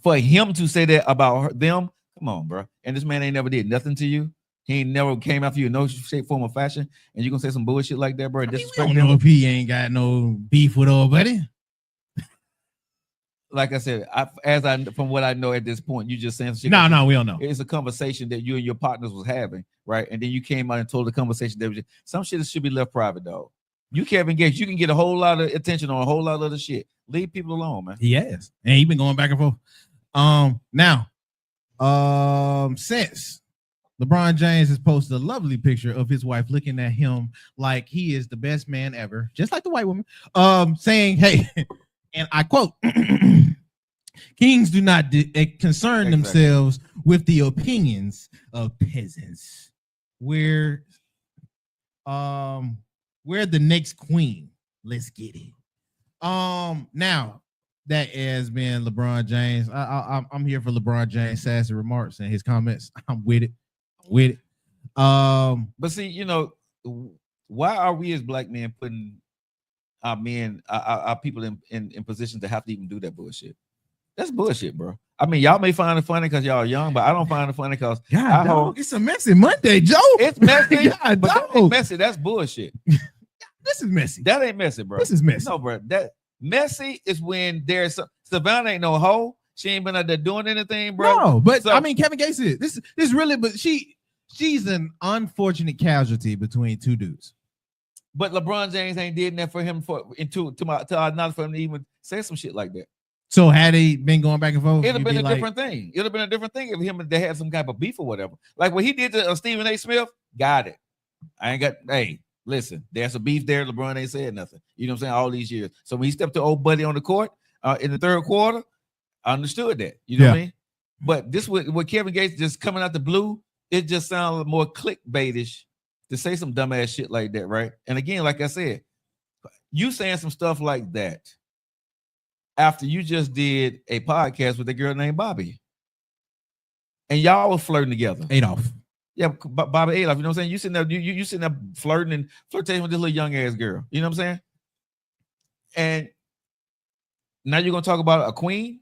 For him to say that about them, come on, bro. And this man ain't never did nothing to you. He ain't never came after you in no shape, form, or fashion. And you gonna say some bullshit like that, bro? I don't know if he ain't got no beef with old buddy. Like I said, from what I know at this point, you just saying shit. No, we don't know. It's a conversation that you and your partners was having, right? And then you came out and told the conversation that was just, some shit should be left private, dog. You Kevin Gates, you can get a whole lot of attention on a whole lot of other shit. Leave people alone, man. He has, and he been going back and forth. Now, since LeBron James has posted a lovely picture of his wife looking at him like he is the best man ever, just like the white woman, saying, "Hey," and I quote, "Kings do not concern themselves with the opinions of peasants. We're the next queen. Let's get it." Now that has been LeBron James. I'm here for LeBron James' sassy remarks and his comments. I'm with it. But see, you know, why are we as black men putting our men, our people in positions to have to even do that bullshit? That's bullshit, bro. I mean, y'all may find it funny because y'all young, but I don't find it funny because it's a messy Monday, Joe. It's messy. God, but that ain't messy. That's bullshit. This is messy. That ain't messy, bro. This is messy. No, bro. That messy is when there's Savannah ain't no hoe. She ain't been out there doing anything, bro. No, but I mean, Kevin Gates is this really, but she's an unfortunate casualty between two dudes. But LeBron James ain't did that for him not for him to even say some shit like that. So had they been going back and forth, it'd have been a different thing. It'd have been a different thing if him and they had some type of beef or whatever. Like what he did to Stephen A. Smith, got it. I ain't got. Hey, listen, there's a beef there. LeBron ain't said nothing. You know what I'm saying? All these years. So when he stepped to old buddy on the court in the third quarter, I understood that. You know what I mean? But this with Kevin Gates just coming out the blue, it just sounded more clickbaitish to say some dumbass shit like that, right? And again, like I said, you saying some stuff like that after you just did a podcast with a girl named Bobby, and y'all were flirting together. Adolf. Yeah, Bobby Adolf. You know what I'm saying? You sitting there, you sitting there flirting and flirting with this little young ass girl. You know what I'm saying? And now you're gonna talk about a queen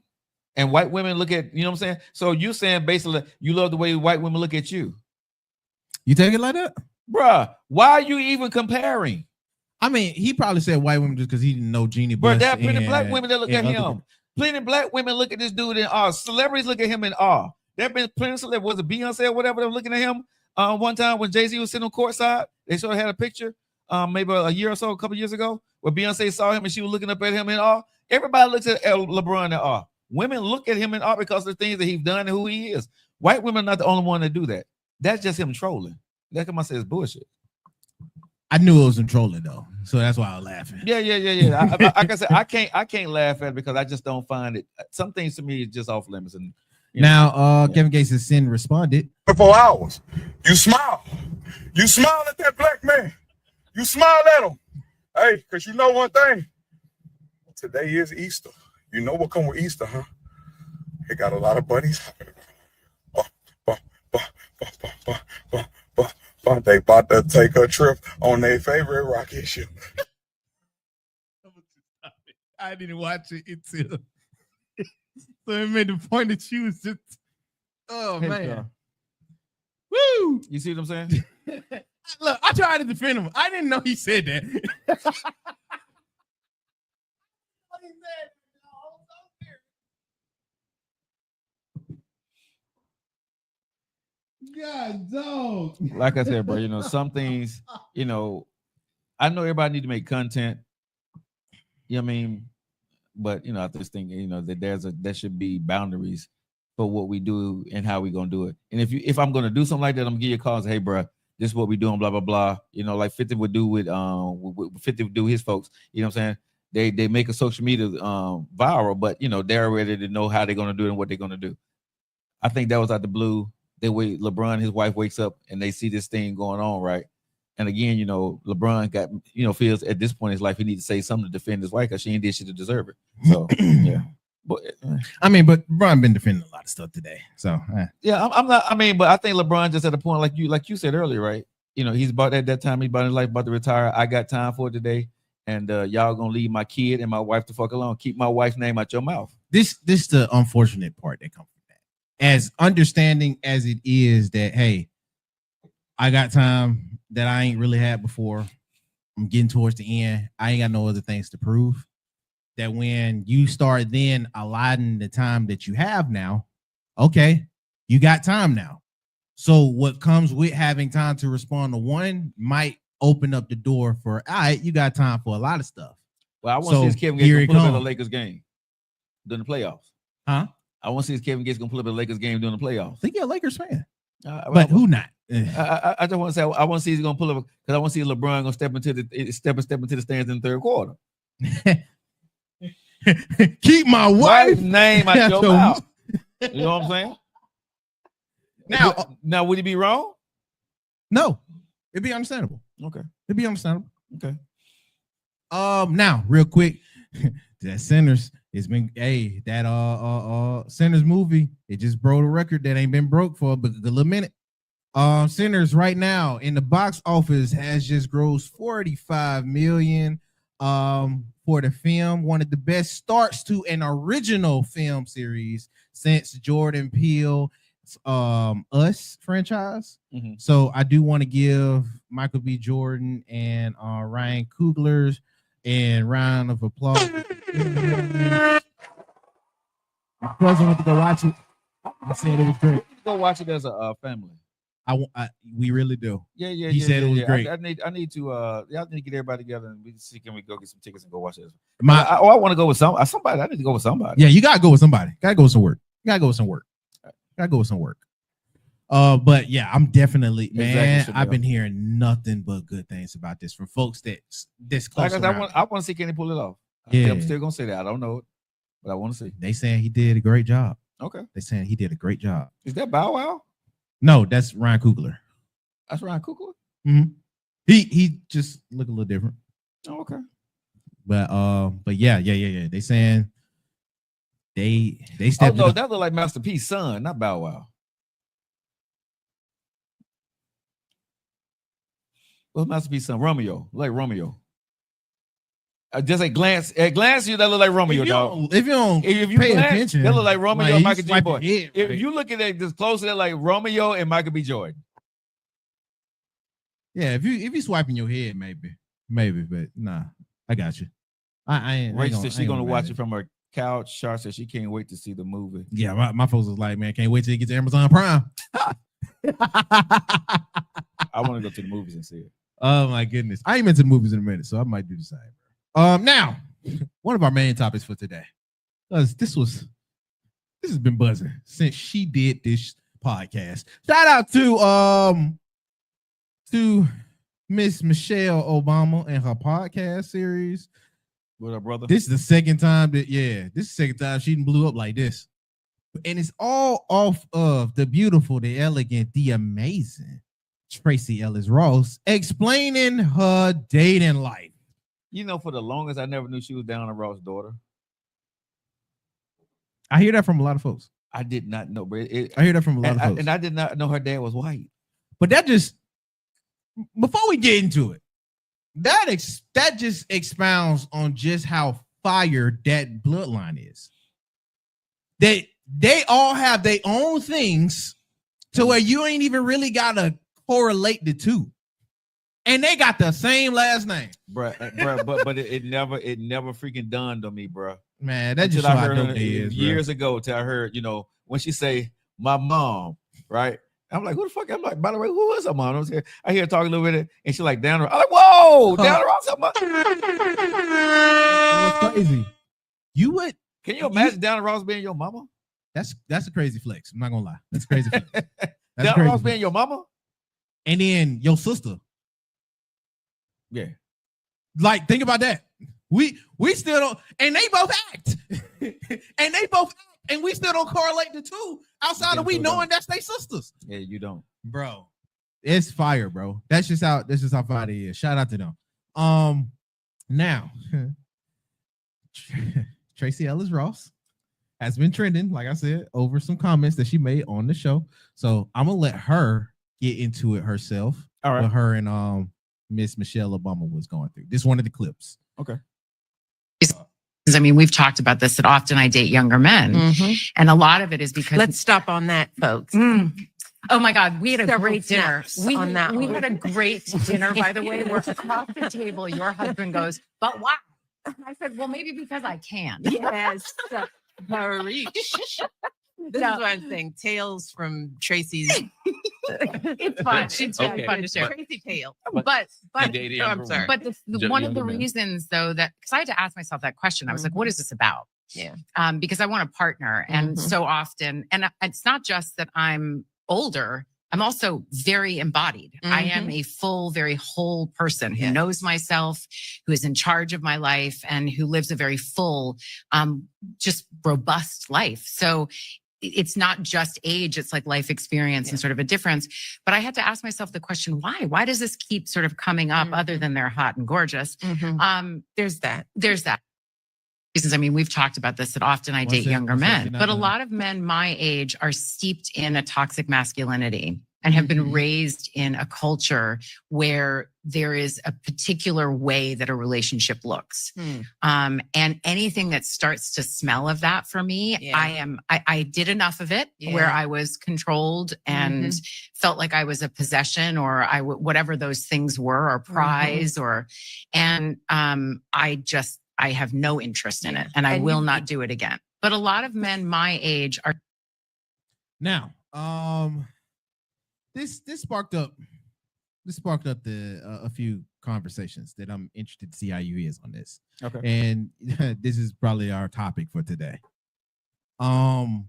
and white women look at, you know what I'm saying? So you saying basically you love the way white women look at you. You take it like that? Bruh, why are you even comparing? I mean, he probably said white women just because he didn't know Jeannie Buss. But there are plenty black women that look at him. Plenty black women look at this dude in awe. Celebrities look at him in awe. There have been plenty of celebrities. Was it Beyonce or whatever? They were looking at him one time when Jay-Z was sitting on courtside. They sort of had a picture maybe a year or so, a couple years ago, where Beyonce saw him and she was looking up at him in awe. Everybody looks at LeBron in awe. Women look at him in awe because of the things that he's done and who he is. White women are not the only one that do that. That's just him trolling. That's what I say is bullshit. I knew it was him trolling though, so that's why I was laughing. Yeah. Like I said, I can't laugh at it because I just don't find it. Some things to me is just off limits. And now, Kevin Gates' sin responded. 4 hours. You smile. You smile at that black man. You smile at him. Hey, because you know one thing. Today is Easter. You know what come with Easter, huh? It got a lot of bunnies. They about to take a trip on their favorite rocket ship. I didn't watch it until so it made the point that she was just man. Woo! You see what I'm saying? Look, I tried to defend him. I didn't know he said that. God, dog. Like I said, bro, you know, some things, you know, I know everybody need to make content. You know what I mean? But you know, I just think, you know, that there should be boundaries for what we do and how we gonna do it. And if I'm gonna do something like that, I'm gonna give you a call and say, hey, bro, this is what we doing, blah blah blah. You know, like 50 would do with 50 would do his folks. You know what I'm saying? They make a social media viral, but you know, they're ready to know how they're gonna do it and what they're gonna do. I think that was out the blue. They wait, LeBron, his wife wakes up and they see this thing going on, right? And again, you know, LeBron got, you know, feels at this point in his life he needs to say something to defend his wife because she ain't did shit to deserve it. So yeah. But I mean, but LeBron been defending a lot of stuff today. So yeah, I'm not. I mean, but I think LeBron just at a point like you said earlier, right? You know, he's about at that time he's about his life about to retire. I got time for it today, and y'all gonna leave my kid and my wife the fuck alone. Keep my wife's name out your mouth. This the unfortunate part that comes from that. As understanding as it is that hey, I got time that I ain't really had before. I'm getting towards the end. I ain't got no other things to prove. That when you start then allotting the time that you have now, okay, you got time now. So what comes with having time to respond to one might open up the door for, all right, you got time for a lot of stuff. Well, I want to see his Kevin Gates pull up at the Lakers game during the playoffs. Huh? I want to see his Kevin Gates gonna pull up at the Lakers game during the playoffs. I think you're a Lakers fan. But who not? I just want to say I want to see he's gonna pull up because I want to see LeBron gonna step into the stands in the third quarter. Keep my wife's name out your mouth. You know what I'm saying? Now, would he be wrong? No, it'd be understandable. Okay, it'd be understandable. Okay. Now, real quick, that Sinners has been that Sinners movie. It just broke a record that ain't been broke for a little minute. Sinners right now in the box office has just grossed $45 million. For the film, one of the best starts to an original film series since Jordan Peele's Us franchise. Mm-hmm. So I do want to give Michael B. Jordan and Ryan Coogler a round of applause. My cousin went to go watch it. I said it was great. Go watch it as a family. We really do. Yeah. He said it was great. I need to y'all need to get everybody together and we see can we go get some tickets and go watch it. I want to go with somebody. I need to go with somebody. Yeah, you gotta go with somebody. Gotta go with some work. But yeah, I'm definitely I've been hearing nothing but good things about this from folks that's close. I want to see can he pull it off. Yeah. I'm still gonna say that. I don't know it, but I want to see. They saying he did a great job. Okay. They saying he did a great job. Is that Bow Wow? No, that's Ryan Coogler. That's Ryan Coogler? Mm-hmm. He just look a little different. Oh, okay. But yeah. They saying they stepped. Oh no, that look like Master P's son, not Bow Wow. What's Master P's son? Romeo, like Romeo. Just a glance, you that look like Romeo, dog. If you pay glance, attention, that look like Romeo and Michael G. Boy. If right. you look at it just closer, that like Romeo and Michael B. Jordan. Yeah, if you swiping your head, maybe, but nah, I got you. I ain't. Rachel said she's gonna watch it from her couch. Char said she can't wait to see the movie. Yeah, my folks was like, man, can't wait till it gets to Amazon Prime. I want to go to the movies and see it. Oh my goodness, I ain't been to the movies in a minute, so I might do the same. Now, one of our main topics for today, because this has been buzzing since she did this podcast. Shout out to Miss Michelle Obama and her podcast series. What up, brother? This is the second time she blew up like this. And it's all off of the beautiful, the elegant, the amazing Tracy Ellis Ross explaining her dating life. You know, for the longest, I never knew she was Diana Ross' daughter. I hear that from a lot of folks. I did not know, but I hear that from a lot of folks. And I did not know her dad was white. But that just, before we get into it, that just expounds on just how fire that bloodline is. They all have their own things to where you ain't even really gotta correlate the two. And they got the same last name, but it never freaking dawned on me, bro. Man, that just I heard years ago. Till I heard, when she say my mom, right? I'm like, who the fuck? I'm like, by the way, who is her mom? I hear her talking a little bit, and she's like, Diana. I'm like, whoa, Diana Ross. What's crazy? You would? Can you imagine Diana Ross being your mama? That's a crazy flex. I'm not gonna lie. That's a crazy flex. Diana Ross being your mama, and then your sister. Yeah. Like, think about that. We still don't, and they both act. And we still don't correlate the two outside of we knowing that's they sisters. Yeah, you don't. Bro. It's fire, bro. That's just how fire it is. Shout out to them. Now Tracy Ellis Ross has been trending, like I said, over some comments that she made on the show. So I'm gonna let her get into it herself. All right. What her and Miss Michelle Obama was going through. This is one of the clips. Okay. I mean, we've talked about this that often I date younger men. Mm-hmm. And a lot of it is because Let's stop on that, folks. Oh my God, we had a Several great dinner. snaps on that We one. had a great dinner, by the way, where across the table, your husband goes, but why? And I said, well, maybe because I can. Yes. Hurry. This is what I'm saying. Tales from Tracy's. It's fun. It's really Okay. fun to share. Crazy tale. But dating I'm younger sorry. women. but one of the Younger men. reasons, though, that because I had to ask myself that question, I was like, what is this about? Yeah. Because I want a partner. And Mhm. so often, and it's not just that I'm older, I'm also very embodied. I am a full, very whole person who Yes. knows myself, who is in charge of my life, and who lives a very full, just robust life. So it's not just age, it's like life experience and sort of a difference. But I had to ask myself the question, why? Why does this keep sort of coming up other than they're hot and gorgeous? There's that. There's that. Reasons. I mean, we've talked about this that often I date younger men, but a lot of men my age are steeped in a toxic masculinity and have been raised in a culture where there is a particular way that a relationship looks. And anything that starts to smell of that for me, Yeah. I did enough of it where I was controlled and felt like I was a possession or whatever those things were, or prize I have no interest in it, and I will not do it again. But a lot of men my age are. Now, this sparked up a few conversations that I'm interested to see how you is on this. Okay. And this is probably our topic for today. One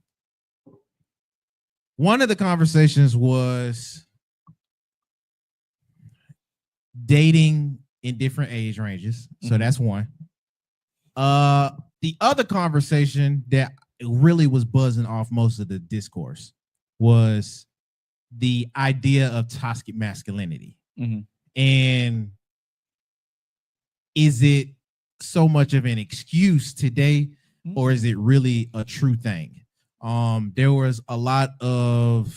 of the conversations was dating in different age ranges. So that's one. The other conversation that really was buzzing off most of the discourse was the idea of toxic masculinity. And is it so much of an excuse today, or is it really a true thing? There was a lot of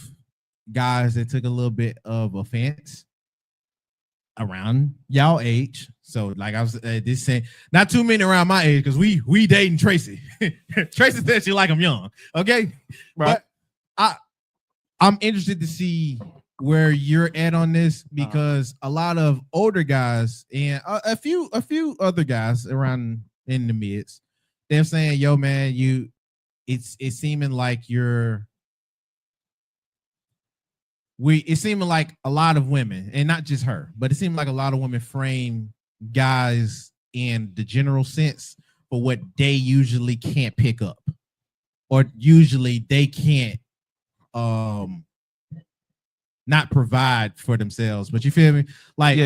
guys that took a little bit of offense around y'all age. So like I was this saying, not too many around my age, because we dating Tracy. Tracy said she like I'm young. Okay. Right. But I'm interested to see where you're at on this, because a lot of older guys and a few other guys around in the mids, they're saying, yo man, it's seeming like it's seeming like a lot of women, and not just her, but it seemed like a lot of women frame guys in the general sense for what they usually can't pick up, or usually they can't not provide for themselves. But you feel me? Like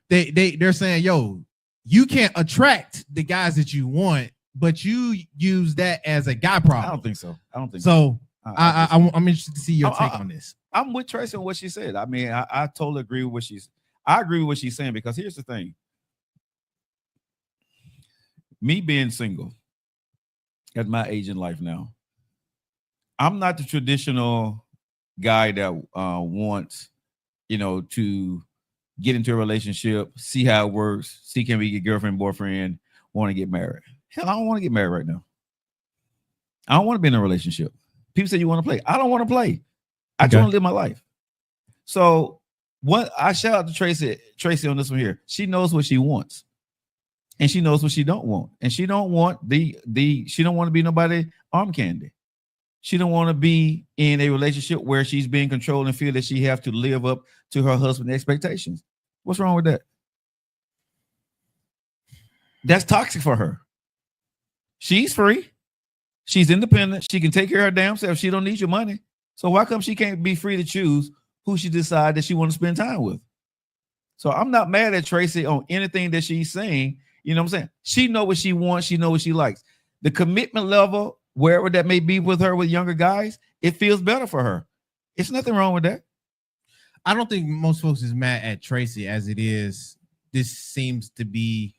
they're saying, yo, you can't attract the guys that you want, but you use that as a guy problem. I don't think so. So I'm interested to see your take on this. I'm with Tracy on what she said. I mean, I totally agree with what I agree with what she's saying, because here's the thing. me being single at my age in life now, I'm not the traditional guy that wants, to get into a relationship, see how it works, see can we get girlfriend, boyfriend, want to get married. Hell, I don't want to get married right now. I don't want to be in a relationship. People say you want to play. I don't want to play. I just want to live my life. So what I shout out to Tracy on this one here. She knows what she wants. And she knows what she don't want. And she don't want she don't want to be nobody arm candy. She don't want to be in a relationship where she's being controlled and feel that she have to live up to her husband's expectations. What's wrong with that? That's toxic for her. She's free. She's independent. She can take care of her damn self. She don't need your money. So why come she can't be free to choose who she decides that she want to spend time with? So I'm not mad at Tracy on anything that she's saying. You know what I'm saying? She know what she wants. She know what she likes. The commitment level, wherever that may be with her with younger guys, it feels better for her. It's nothing wrong with that. I don't think most folks is mad at Tracy as it is. This seems to be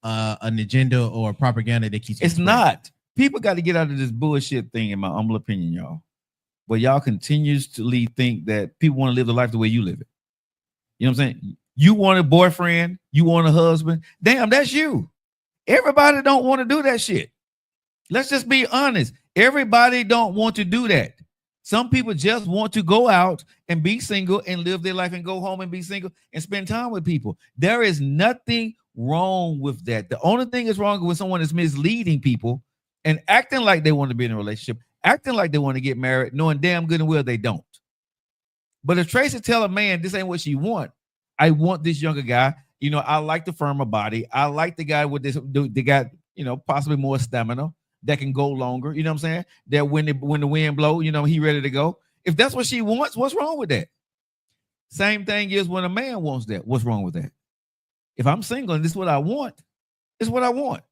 an agenda or propaganda that keeps. It's not. People got to get out of this bullshit thing, in my humble opinion, y'all. But y'all continuously think that people want to live the life the way you live it. You know what I'm saying? You want a boyfriend, you want a husband. Damn, that's you. Everybody don't want to do that shit. Let's just be honest. Everybody don't want to do that. Some people just want to go out and be single and live their life and go home and be single and spend time with people. There is nothing wrong with that. The only thing is wrong with someone is misleading people and acting like they want to be in a relationship, acting like they want to get married, knowing damn good and well they don't. But if Tracy tell a man this ain't what she want, I want this younger guy. I like the firmer body. I like the guy with the guy, possibly more stamina that can go longer. You know what I'm saying? That when the wind blow, he ready to go. If that's what she wants, what's wrong with that? Same thing is when a man wants that. What's wrong with that? If I'm single and this is what I want, it's what I want.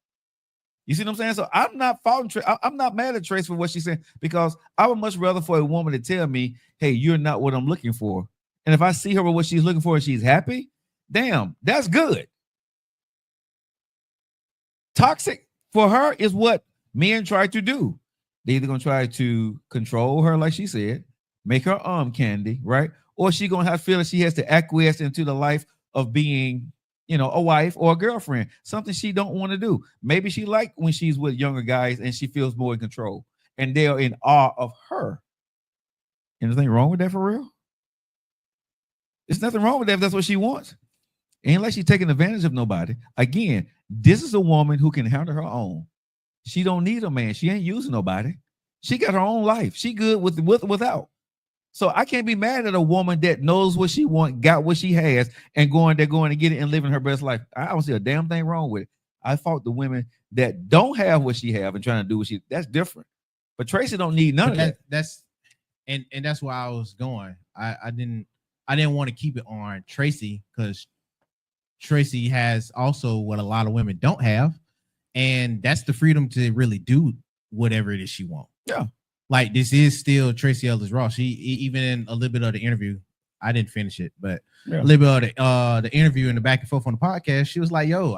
You see what I'm saying? So I'm not faulting. I'm not mad at Trace for what she's saying, because I would much rather for a woman to tell me, hey, you're not what I'm looking for. And if I see her with what she's looking for and she's happy, damn, that's good. Toxic for her is what men try to do. They're either going to try to control her, like she said, make her arm candy, right? Or she's going to have to feel that she has to acquiesce into the life of being, a wife or a girlfriend, something she don't want to do. Maybe she like when she's with younger guys and she feels more in control and they're in awe of her. Anything wrong with that for real? There's nothing wrong with that if that's what she wants. Ain't like she's taking advantage of nobody. Again, this is a woman who can handle her own. She don't need a man. She ain't using nobody. She got her own life. She good with without. So I can't be mad at a woman that knows what she wants, got what she has, and going to get it and living her best life. I don't see a damn thing wrong with it. I fought the women that don't have what she have and trying to do what she. That's different. But Tracy don't need none of that. That's why I was going. I didn't want to keep it on Tracy because Tracy has also what a lot of women don't have, and that's the freedom to really do whatever it is she wants. Yeah. Like this is still Tracy Ellis Ross. She even in a little bit of the interview, I didn't finish it, but a little bit of the interview and the back and forth on the podcast, she was like, "Yo,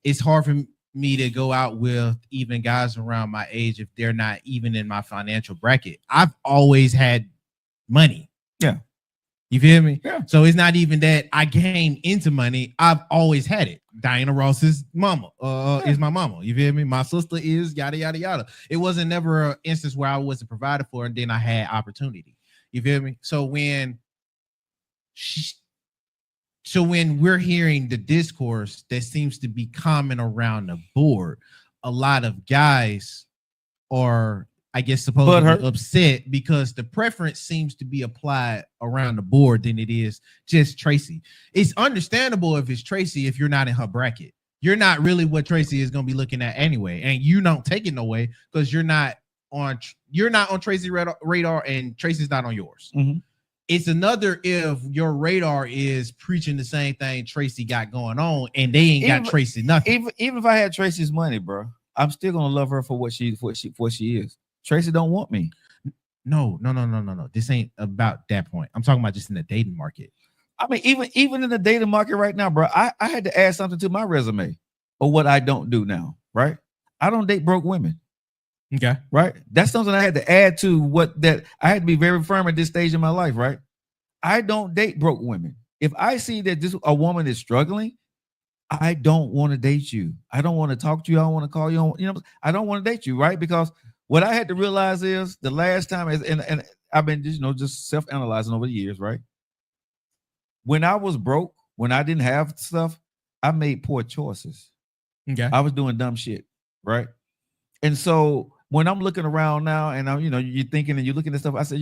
it's hard for me to go out with even guys around my age if they're not even in my financial bracket. I've always had money. Yeah, you feel me? Yeah. So it's not even that I came into money. I've always had it. Diana Ross's mama is my mama. You feel me? My sister is yada, yada, yada. It wasn't never an instance where I wasn't provided for and then I had opportunity. You feel me? So when we're hearing the discourse that seems to be common around the board, a lot of guys are, I guess, supposed to be upset because the preference seems to be applied around the board than it is just Tracy. It's understandable if it's Tracy if you're not in her bracket. You're not really what Tracy is going to be looking at anyway, and you don't take it no way because you're not on Tracy's radar and Tracy's not on yours. Mm-hmm. It's another if your radar is preaching the same thing Tracy got going on and they ain't got Tracy nothing. Even if I had Tracy's money, bro, I'm still gonna love her for what she is. Tracy don't want me. No. This ain't about that point. I'm talking about just in the dating market. I mean, even in the dating market right now, bro, I had to add something to my resume. or what I don't do now, right? I don't date broke women. Okay. Right. That's something I had to add to what that I had to be very firm at this stage in my life, right? I don't date broke women. If I see that a woman is struggling, I don't want to date you. I don't want to talk to you. I don't want to call you. I don't want to date you, right? Because what I had to realize is the last time, and I've been just self-analyzing over the years, right? When I was broke, when I didn't have stuff, I made poor choices. Okay. I was doing dumb shit, right? And so when I'm looking around now and I'm, you're thinking and you're looking at stuff, I said,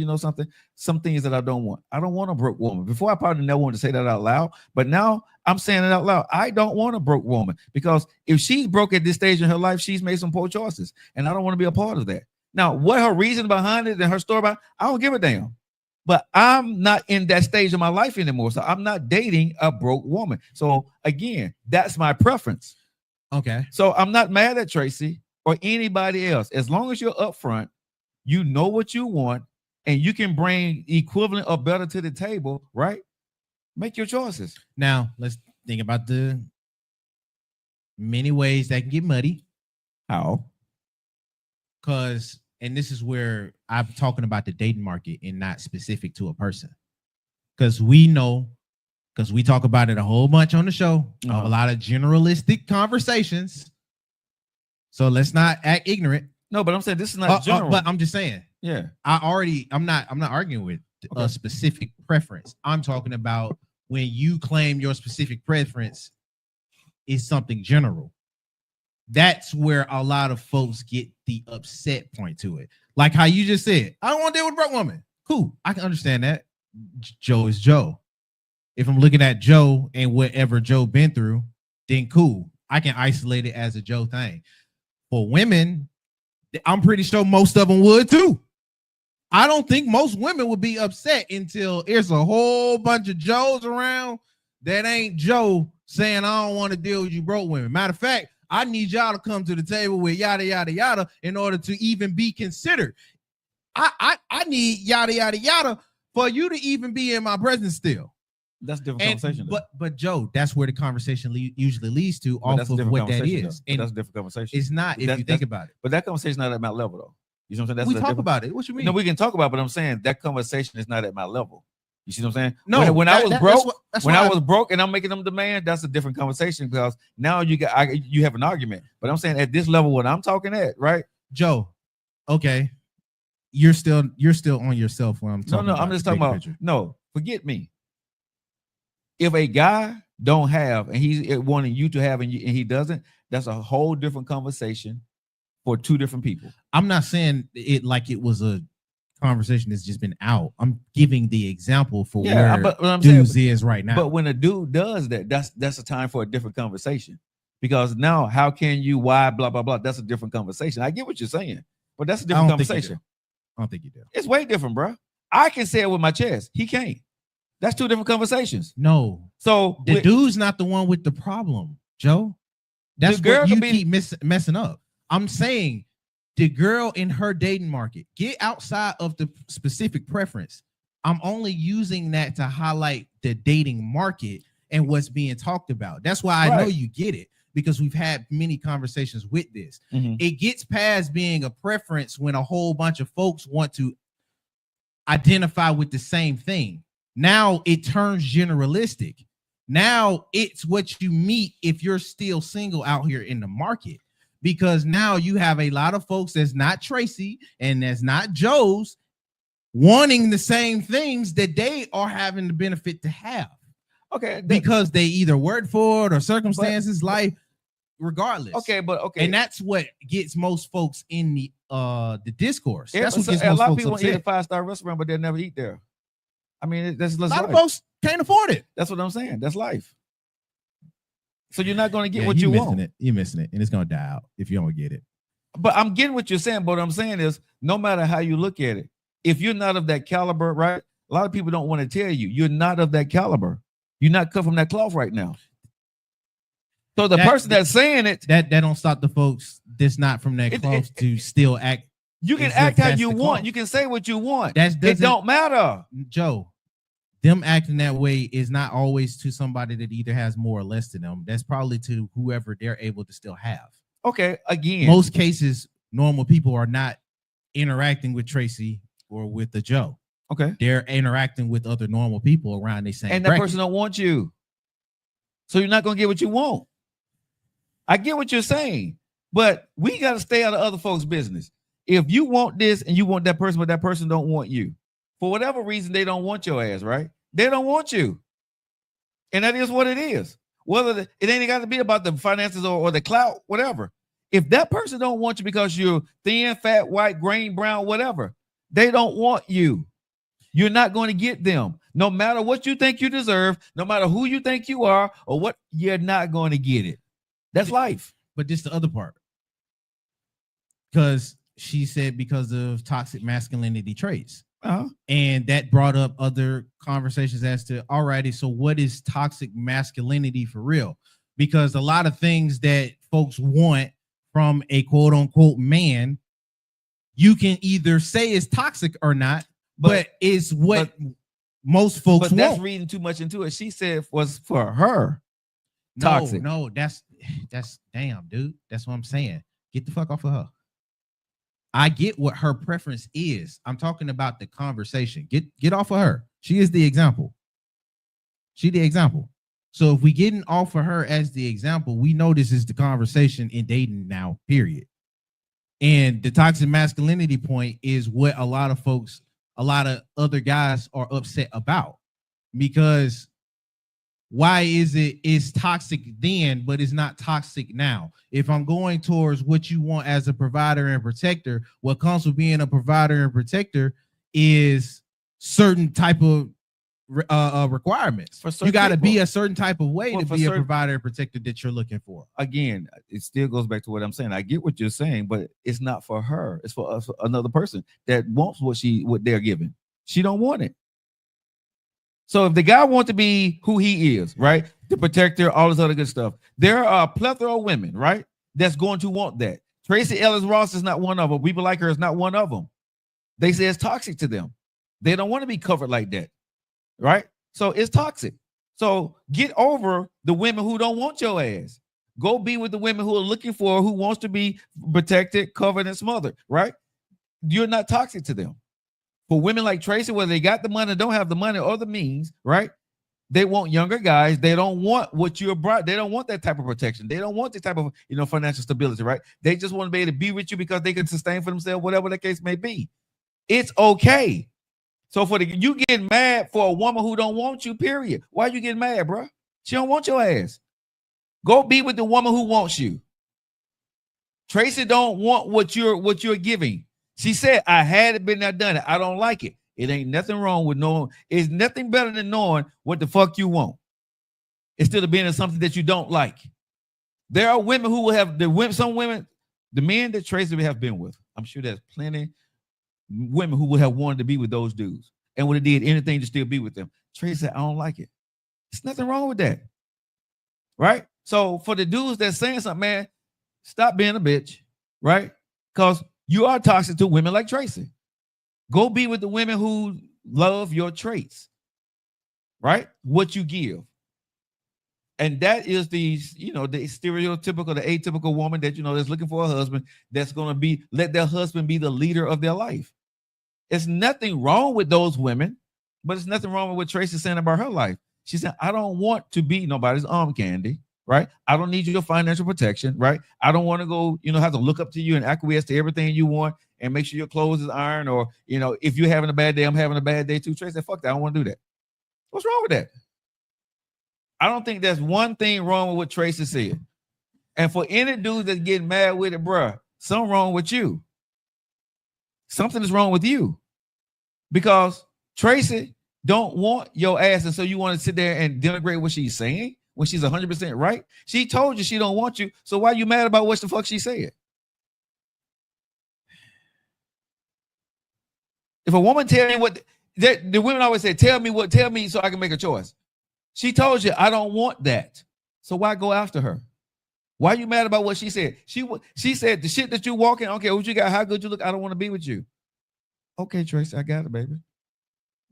some things that I don't want. I don't want a broke woman. Before I probably never wanted to say that out loud, but now I'm saying it out loud. I don't want a broke woman because if she's broke at this stage in her life, she's made some poor choices and I don't want to be a part of that. Now, what her reason behind it and her story about, I don't give a damn. But I'm not in that stage of my life anymore. So I'm not dating a broke woman. So again, that's my preference. Okay. So I'm not mad at Tracy or anybody else. As long as you're upfront, you know what you want, and you can bring equivalent or better to the table, right? Make your choices. Now, let's think about the many ways that can get muddy. How? And this is where I'm talking about the dating market and not specific to a person. Because we know, because we talk about it a whole bunch on the show, a lot of generalistic conversations. So let's not act ignorant. No, but I'm saying this is not general. But I'm just saying. Yeah. I'm not arguing with a specific preference. I'm talking about when you claim your specific preference is something general. That's where a lot of folks get the upset point to it. Like how you just said, I don't want to deal with a broke woman. Cool. I can understand that. Joe is Joe. If I'm looking at Joe and whatever Joe been through, then cool. I can isolate it as a Joe thing. For women, I'm pretty sure most of them would too. I don't think most women would be upset until there's a whole bunch of Joes around that ain't Joe saying, I don't want to deal with you broke women. Matter of fact, I need y'all to come to the table with yada, yada, yada in order to even be considered. I need yada, yada, yada for you to even be in my presence still. That's a different conversation. But Joe, that's where the conversation usually leads to off of what that is. And that's a different conversation. It's not if you think about it. But that conversation is not at my level though. You know what I'm saying? We talk about it. What you mean? No, we can talk about it, but I'm saying that conversation is not at my level. You see what I'm saying? No, when I was broke and I'm making them demand, that's a different conversation because now you have an argument. But I'm saying at this level, what I'm talking at, right? Joe, okay, you're still on yourself when I'm talking. No, I'm just talking about picture. No, forget me. If a guy don't have and he's wanting you to have and he doesn't, that's a whole different conversation for two different people. I'm not saying it like it was a conversation that's just been out. I'm giving the example for where dudes is right now. But when a dude does that, that's a time for a different conversation. Because now, how can you, why, blah, blah, blah. That's a different conversation. I get what you're saying, but that's a different conversation. I don't think you do. It's way different, bro. I can say it with my chest. He can't. That's two different conversations. No. So the dude's not the one with the problem, Joe. That's what you keep messing up. I'm saying the girl in her dating market, get outside of the specific preference. I'm only using that to highlight the dating market and what's being talked about. That's why I know you get it, because we've had many conversations with this. Mm-hmm. It gets past being a preference when a whole bunch of folks want to identify with the same thing. Now it turns generalistic. Now it's what you meet if you're still single out here in the market. Because now you have a lot of folks that's not Tracy and that's not Joe's wanting the same things that they are having the benefit to have. Okay. Because they either worked for it or circumstances, life, regardless. Okay. And that's what gets most folks in the discourse. Yeah, that's what gets a most lot folks of people upset. Eat a 5-star restaurant, but they'll never eat there. I mean, that's a lot of folks can't afford it. That's what I'm saying. That's life. So you're not going to get what you want. You're missing it, and it's going to die out if you don't get it. But I'm getting what you're saying. But what I'm saying is, no matter how you look at it, if you're not of that caliber, right? A lot of people don't want to tell you you're not of that caliber. You're not cut from that cloth right now. So the person that's saying it, that don't stop the folks that's not from that cloth to still act. You can act how you want. You can say what you want. It don't matter, Joe. them acting that way is not always to somebody that either has more or less than them. That's probably to whoever they're able to still have. Okay, again, most cases, normal people are not interacting with Tracy or with the Joe. Okay, they're interacting with other normal people around the same. And that bracket. person don't want you, so you're not gonna get what you want. I get what you're saying, but we got to stay out of other folks' business. If you want this and you want that person, but that person don't want you, for whatever reason, they don't want your ass, right? They don't want you. And that is what it is. Whether it ain't got to be about the finances or the clout, whatever. If that person don't want you because you're thin, fat, white, green, brown, whatever, they don't want you. You're not going to get them. No matter what you think you deserve, no matter who you think you are or what, you're not going to get it. That's life. But this the other part. Because she said because of toxic masculinity traits. And that brought up other conversations as to, alrighty, so what is toxic masculinity for real? Because a lot of things that folks want from a quote unquote man, you can either say is toxic or not, but is what most folks want. That's reading too much into it. She said was for her toxic. No, that's damn, dude. That's what I'm saying. Get the fuck off of her. I get what her preference is. I'm talking about the conversation. Get off of her. She is the example. She the example. So if we getting off of her as the example, we know this is the conversation in dating now, period. And the toxic masculinity point is what a lot of folks, a lot of other guys are upset about. Because why is it's toxic then, but it's not toxic now? If I'm going towards what you want as a provider and protector, what comes with being a provider and protector is certain type of requirements. You got to be a certain type of way to be a provider and protector that you're looking for. Again, it still goes back to what I'm saying. I get what you're saying, but it's not for her. It's for us, another person that wants what they're giving. She don't want it. So if the guy wants to be who he is, right, the protector, all this other good stuff, there are a plethora of women, right, that's going to want that. Tracy Ellis Ross is not one of them. People like her is not one of them. They say it's toxic to them. They don't want to be covered like that, right? So it's toxic. So get over the women who don't want your ass. Go be with the women who are looking for, who wants to be protected, covered, and smothered, right? You're not toxic to them. For women like Tracy, whether they got the money, don't have the money or the means, right? They want younger guys. They don't want what you're brought. They don't want that type of protection. They don't want the type of, financial stability, right? They just want to be able to be with you because they can sustain for themselves, whatever the case may be. It's okay. So you getting mad for a woman who don't want you, period. Why you getting mad, bro? She don't want your ass. Go be with the woman who wants you. Tracy don't want what you're giving. She said, I had it, been there, done it. I don't like it. It ain't nothing wrong with knowing. It's nothing better than knowing what the fuck you want instead of being in something that you don't like. There are women who will have some women, the men that Tracy have been with. I'm sure there's plenty women who would have wanted to be with those dudes and would have did anything to still be with them. Tracy said, I don't like it. There's nothing wrong with that. Right? So for the dudes that's saying something, man, stop being a bitch. Right? Because you are toxic to women like Tracy. Go be with the women who love your traits, right? What you give. And that is the stereotypical, the atypical woman that, that's looking for a husband that's going to let their husband be the leader of their life. There's nothing wrong with those women, but it's nothing wrong with what Tracy's saying about her life. She said, I don't want to be nobody's arm candy. Right? I don't need your financial protection, right? I don't want to go, have to look up to you and acquiesce to everything you want and make sure your clothes is ironed, or, if you're having a bad day, I'm having a bad day too. Tracy said, fuck that. I don't want to do that. What's wrong with that? I don't think there's one thing wrong with what Tracy said. And for any dude that's getting mad with it, bruh, something wrong with you. Something is wrong with you. Because Tracy don't want your ass, and so you want to sit there and denigrate what she's saying? When she's 100% right, she told you she don't want you. So why are you mad about what the fuck she said? If a woman tell me what the women always say, tell me so I can make a choice. She told you I don't want that. So why go after her? Why are you mad about what she said? She said the shit that you walking. Okay, what you got? How good you look? I don't want to be with you. Okay, Tracy, I got it, baby.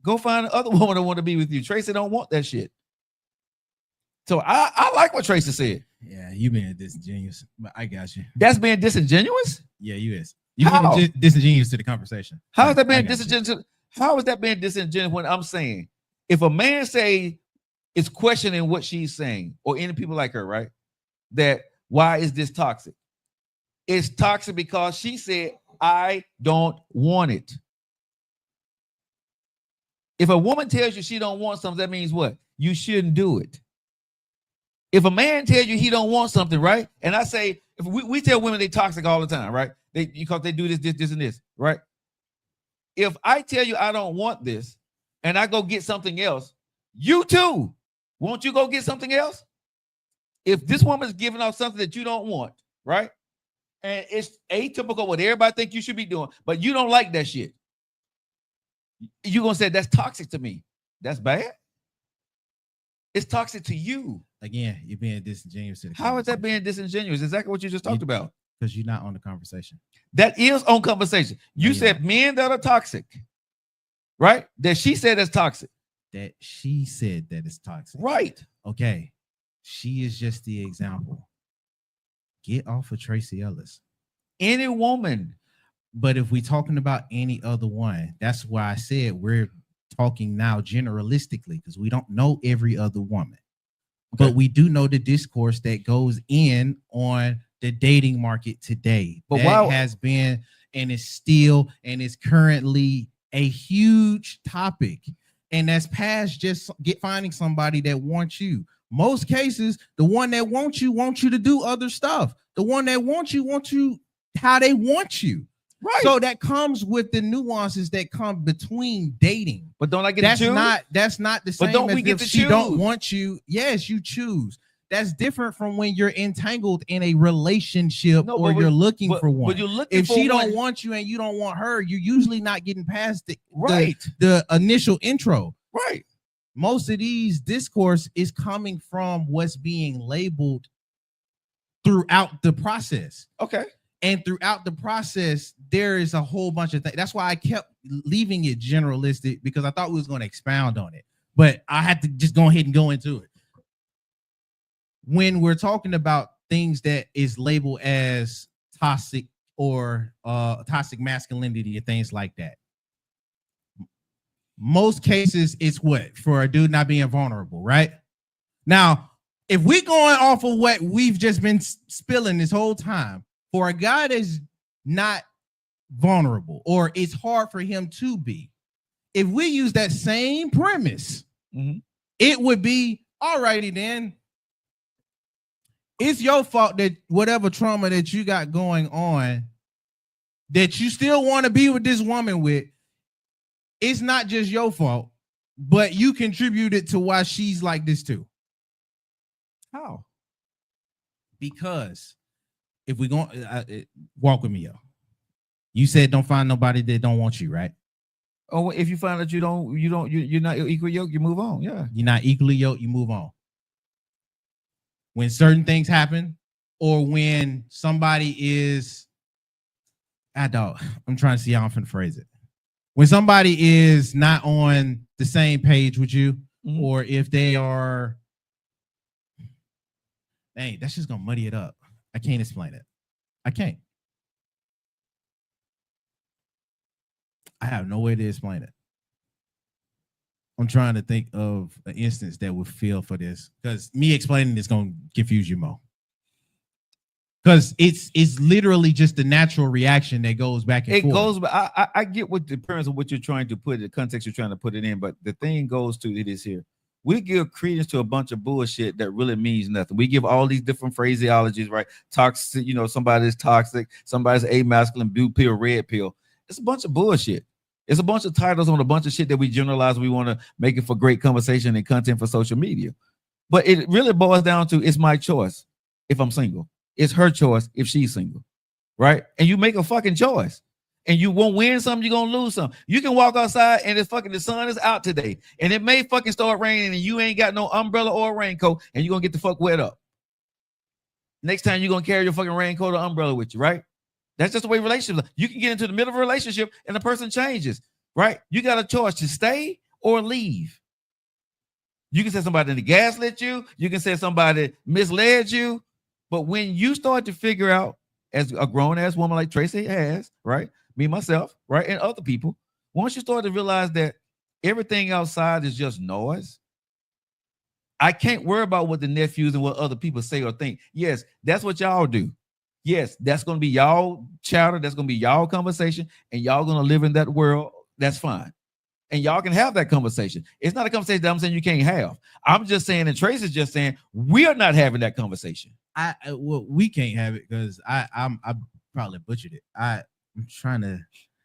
Go find another woman that want to be with you. Tracy don't want that shit. So I like what Tracy said. Yeah, you being disingenuous, but I got you. That's being disingenuous? Yeah, you is. You How? being disingenuous to the conversation. How is that being I got you. disingenuous? How is that being disingenuous when I'm saying if a man say is questioning what she's saying, or any people like her, right? That why is this toxic? It's toxic because she said, I don't want it. If a woman tells you she don't want something, that means what? You shouldn't do it. If a man tells you he don't want something, right? And I say, if we tell women they toxic all the time, right? Because they do this, and this, right? If I tell you I don't want this and I go get something else, you too, won't you go get something else? If this woman's giving off something that you don't want, right? And it's atypical what everybody think you should be doing, but you don't like that shit. You're going to say that's toxic to me. That's bad. It's toxic to you. Again, you're being disingenuous to the How is that being disingenuous? Exactly what you just talked about. Because you're not on the conversation. That is on conversation. You Yeah. said men that are toxic, right? That she said is toxic. That she said that it's toxic. Right. Okay. She is just the example. Get off of Tracy Ellis. Any woman. But if we're talking about any other one, that's why I said we're talking now generalistically, because we don't know every other woman. Okay. But we do know the discourse that goes in on the dating market today. But that why has been and is still and is currently a huge topic. And that's past just finding somebody that wants you. Most cases, the one that wants you to do other stuff. The one that wants you how they want you. Right. So that comes with the nuances that come between dating. But don't I get That's to choose? that's not the same. But don't as we get if to she choose? don't want you. Yes, you choose. That's different from when you're entangled in a relationship No, or but you're looking for one. But you're looking If for she one. don't want you and you don't want her, you're usually not getting past Right. the initial intro. Right. Most of these discourse is coming from what's being labeled throughout the process. Okay. And throughout the process, there is a whole bunch of things. That's why I kept leaving it generalistic, because I thought we was going to expound on it. But I had to just go ahead and go into it. When we're talking about things that is labeled as toxic or toxic masculinity and things like that, most cases it's what? For a dude not being vulnerable, right? Now, if we're going off of what we've just been spilling this whole time, for a guy that's not vulnerable, or it's hard for him to be, if we use that same premise, it would be, all righty then, it's your fault that whatever trauma that you got going on, that you still want to be with this woman with, it's not just your fault, but you contributed to why she's like this too. How? Because if we go, walk with me, yo. You said don't find nobody that don't want you, right? Oh, if you find that you're not equal yoke, you move on. Yeah. You're not equally yoked, you move on. When certain things happen, or when somebody is, I'm trying to see how I'm finna phrase it. When somebody is not on the same page with you, or if they are, dang, that's just gonna muddy it up. I can't explain it. I can't. I have no way to explain it. I'm trying to think of an instance that would feel for this, because me explaining this gonna confuse you more. Because it's literally just the natural reaction that goes back and forth. It goes, but I get what the parents of what you're trying to put, the context you're trying to put it in, but the thing goes to it is here. We give credence to a bunch of bullshit that really means nothing. We give all these different phraseologies, right? Toxic, somebody's toxic, somebody's amasculine, blue pill, red pill. It's a bunch of bullshit. It's a bunch of titles on a bunch of shit that we generalize. We want to make it for great conversation and content for social media. But it really boils down to, it's my choice if I'm single. It's her choice if she's single, right? And you make a fucking choice. And you won't win some, you're going to lose some. You can walk outside and the sun is out today. And it may fucking start raining and you ain't got no umbrella or raincoat and you're going to get the fuck wet up. Next time you're going to carry your fucking raincoat or umbrella with you, right? That's just the way relationships are. You can get into the middle of a relationship and the person changes, right? You got a choice to stay or leave. You can say somebody gaslit you. You can say somebody misled you. But when you start to figure out, as a grown-ass woman like Tracy has, right? Me, myself, right? And other people, once you start to realize that everything outside is just noise, I can't worry about what the nephews and what other people say or think. Yes, that's what y'all do. Yes, that's going to be y'all chatter. That's going to be y'all conversation. And y'all going to live in that world. That's fine. And y'all can have that conversation. It's not a conversation that I'm saying you can't have. I'm just saying, and Tracy's just saying, we're not having that conversation. Well, we can't have it because I probably butchered it. I'm trying to.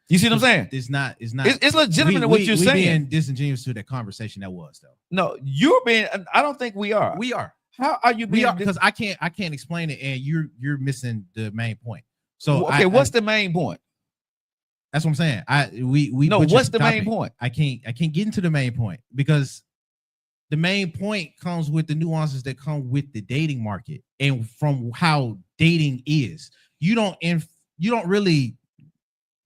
You see what I'm saying? It's not. It's legitimate what you're saying. Being disingenuous to that conversation that was though. No, you're being. I don't think we are. We are. How are you being? We are because I can't explain it, and you're missing the main point. So okay, what's the main point? That's what I'm saying. We no. What's the main point? I can't get into the main point because the main point comes with the nuances that come with the dating market and from how dating is. You don't really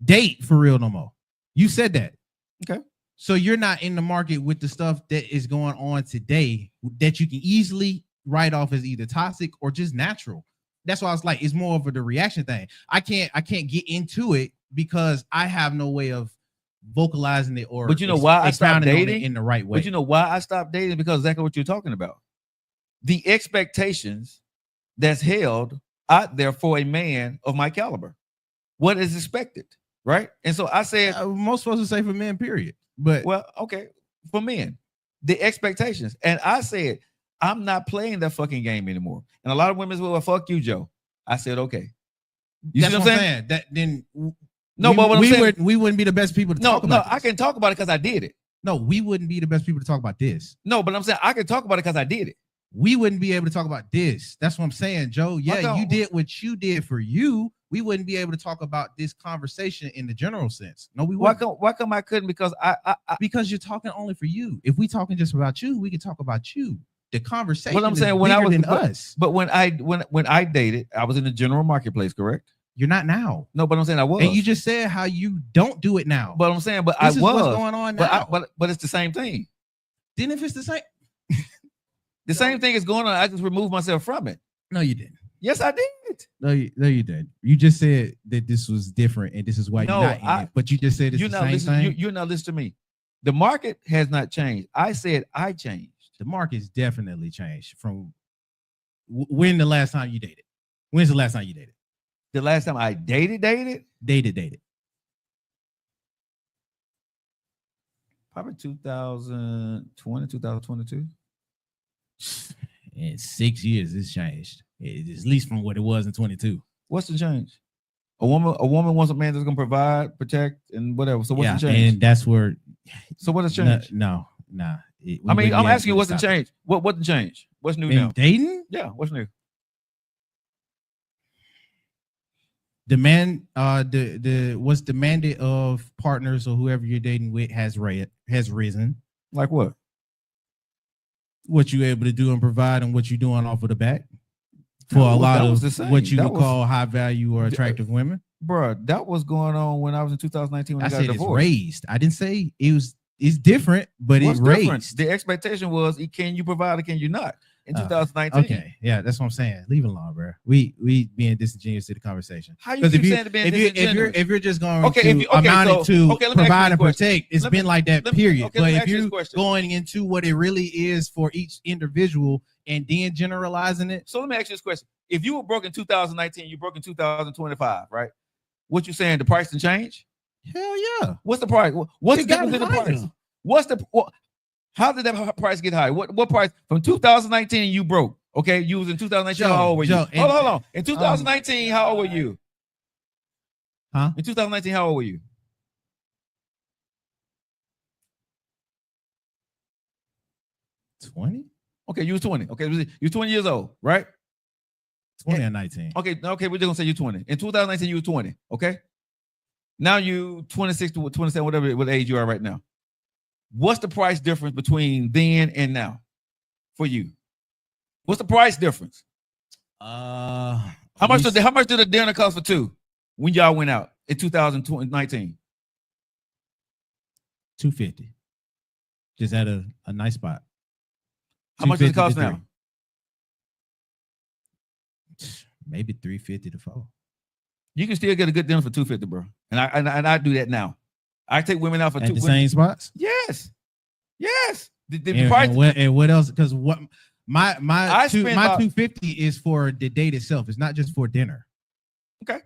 date for real no more. You said that. Okay. So you're not in the market with the stuff that is going on today that you can easily write off as either toxic or just natural. That's why I was like, it's more of the reaction thing. I can't get into it because I have no way of vocalizing it or. But you know why I stopped dating in the right way. But you know why I stopped dating? Because exactly what you're talking about. The expectations that's held out there for a man of my caliber. What is expected, right? And so I said, most supposed to say for men, period. But well, okay, for men, the expectations. And I said, I'm not playing that fucking game anymore. And a lot of women say, well, fuck you, Joe. I said, okay. You see what I'm saying? That then no, but what I'm saying, we wouldn't be the best people to talk about. No, I can talk about it because I did it. No, we wouldn't be the best people to talk about this. No, but I'm saying I can talk about it because I did it. We wouldn't be able to talk about this. That's what I'm saying, Joe. Yeah, you did what you did for you. We wouldn't be able to talk about this conversation in the general sense. No, we wouldn't. Why come I couldn't? Because because you're talking only for you. If we talking just about you, we can talk about you. The conversation. What I'm saying, when I was in us. But when I dated, I was in the general marketplace, correct? You're not now. No, but I'm saying I was. And you just said how you don't do it now. But I'm saying, but this I was. What's going on now? But it's the same thing. Then if it's the same, the same thing is going on. I just removed myself from it. No, you didn't. Yes, I did. No, you did. You just said that this was different, and this is why you're not in it. But you just said it's the same thing. You're not listening to me. The market has not changed. I said I changed. The market's definitely changed from when the last time you dated. When's the last time you dated? The last time I dated. Probably 2020, 2022. In 6 years, it's changed. At least from what it was in 22. What's the change? A woman wants a man that's gonna provide, protect, and whatever. So what's the change? And that's where. So what has changed? Nah. I mean, I'm asking you, what's the change? What the change? What's new now? Dating? Yeah, what's new? What's demanded of partners or whoever you're dating with has risen. Like what? What you able to do and provide and what you doing off of the back for a lot of what you would call high value or attractive women. Bro, that was going on when I was in 2019 when I got divorced. It's raised. I didn't say it's different, but it's raised. Different? The expectation was, can you provide or can you not? In 2019. Okay, yeah, that's what I'm saying. Leave it alone, bro. We being disingenuous to the conversation. How you keep saying to being disingenuous? If you're just going to provide and protect, it's been like that, period. But if you're going into what it really is for each individual and then generalizing it. So let me ask you this question. If you were broke in 2019, you broke in 2025, right? What you saying, the price didn't change? Hell yeah. What's the price? What's the difference in the price? How did that price get high? What price from 2019 you broke? Okay, you was in 2019. How old were you? Hold on. In 2019, how old were you? Huh? In 2019, how old were you? $20. Okay, you was 20. Okay, you 20 years old, right? 20 or 19. Okay, we're just gonna say you 20. In 2019, you were 20. Okay. Now you 26 to 27, whatever what age you are right now. What's the price difference between then and now for you? What's the price difference? How much did the dinner cost for two when y'all went out in 2019? $250. just at a nice spot. How much does it 250 cost to now? 3. Maybe 350 to 4. You can still get a good dinner for $250, bro. And I do that now. I take women out for At the same spots. Yes. The And, price. and what else? Because what my I spend about- 250 is for the date itself. It's not just for dinner. Okay.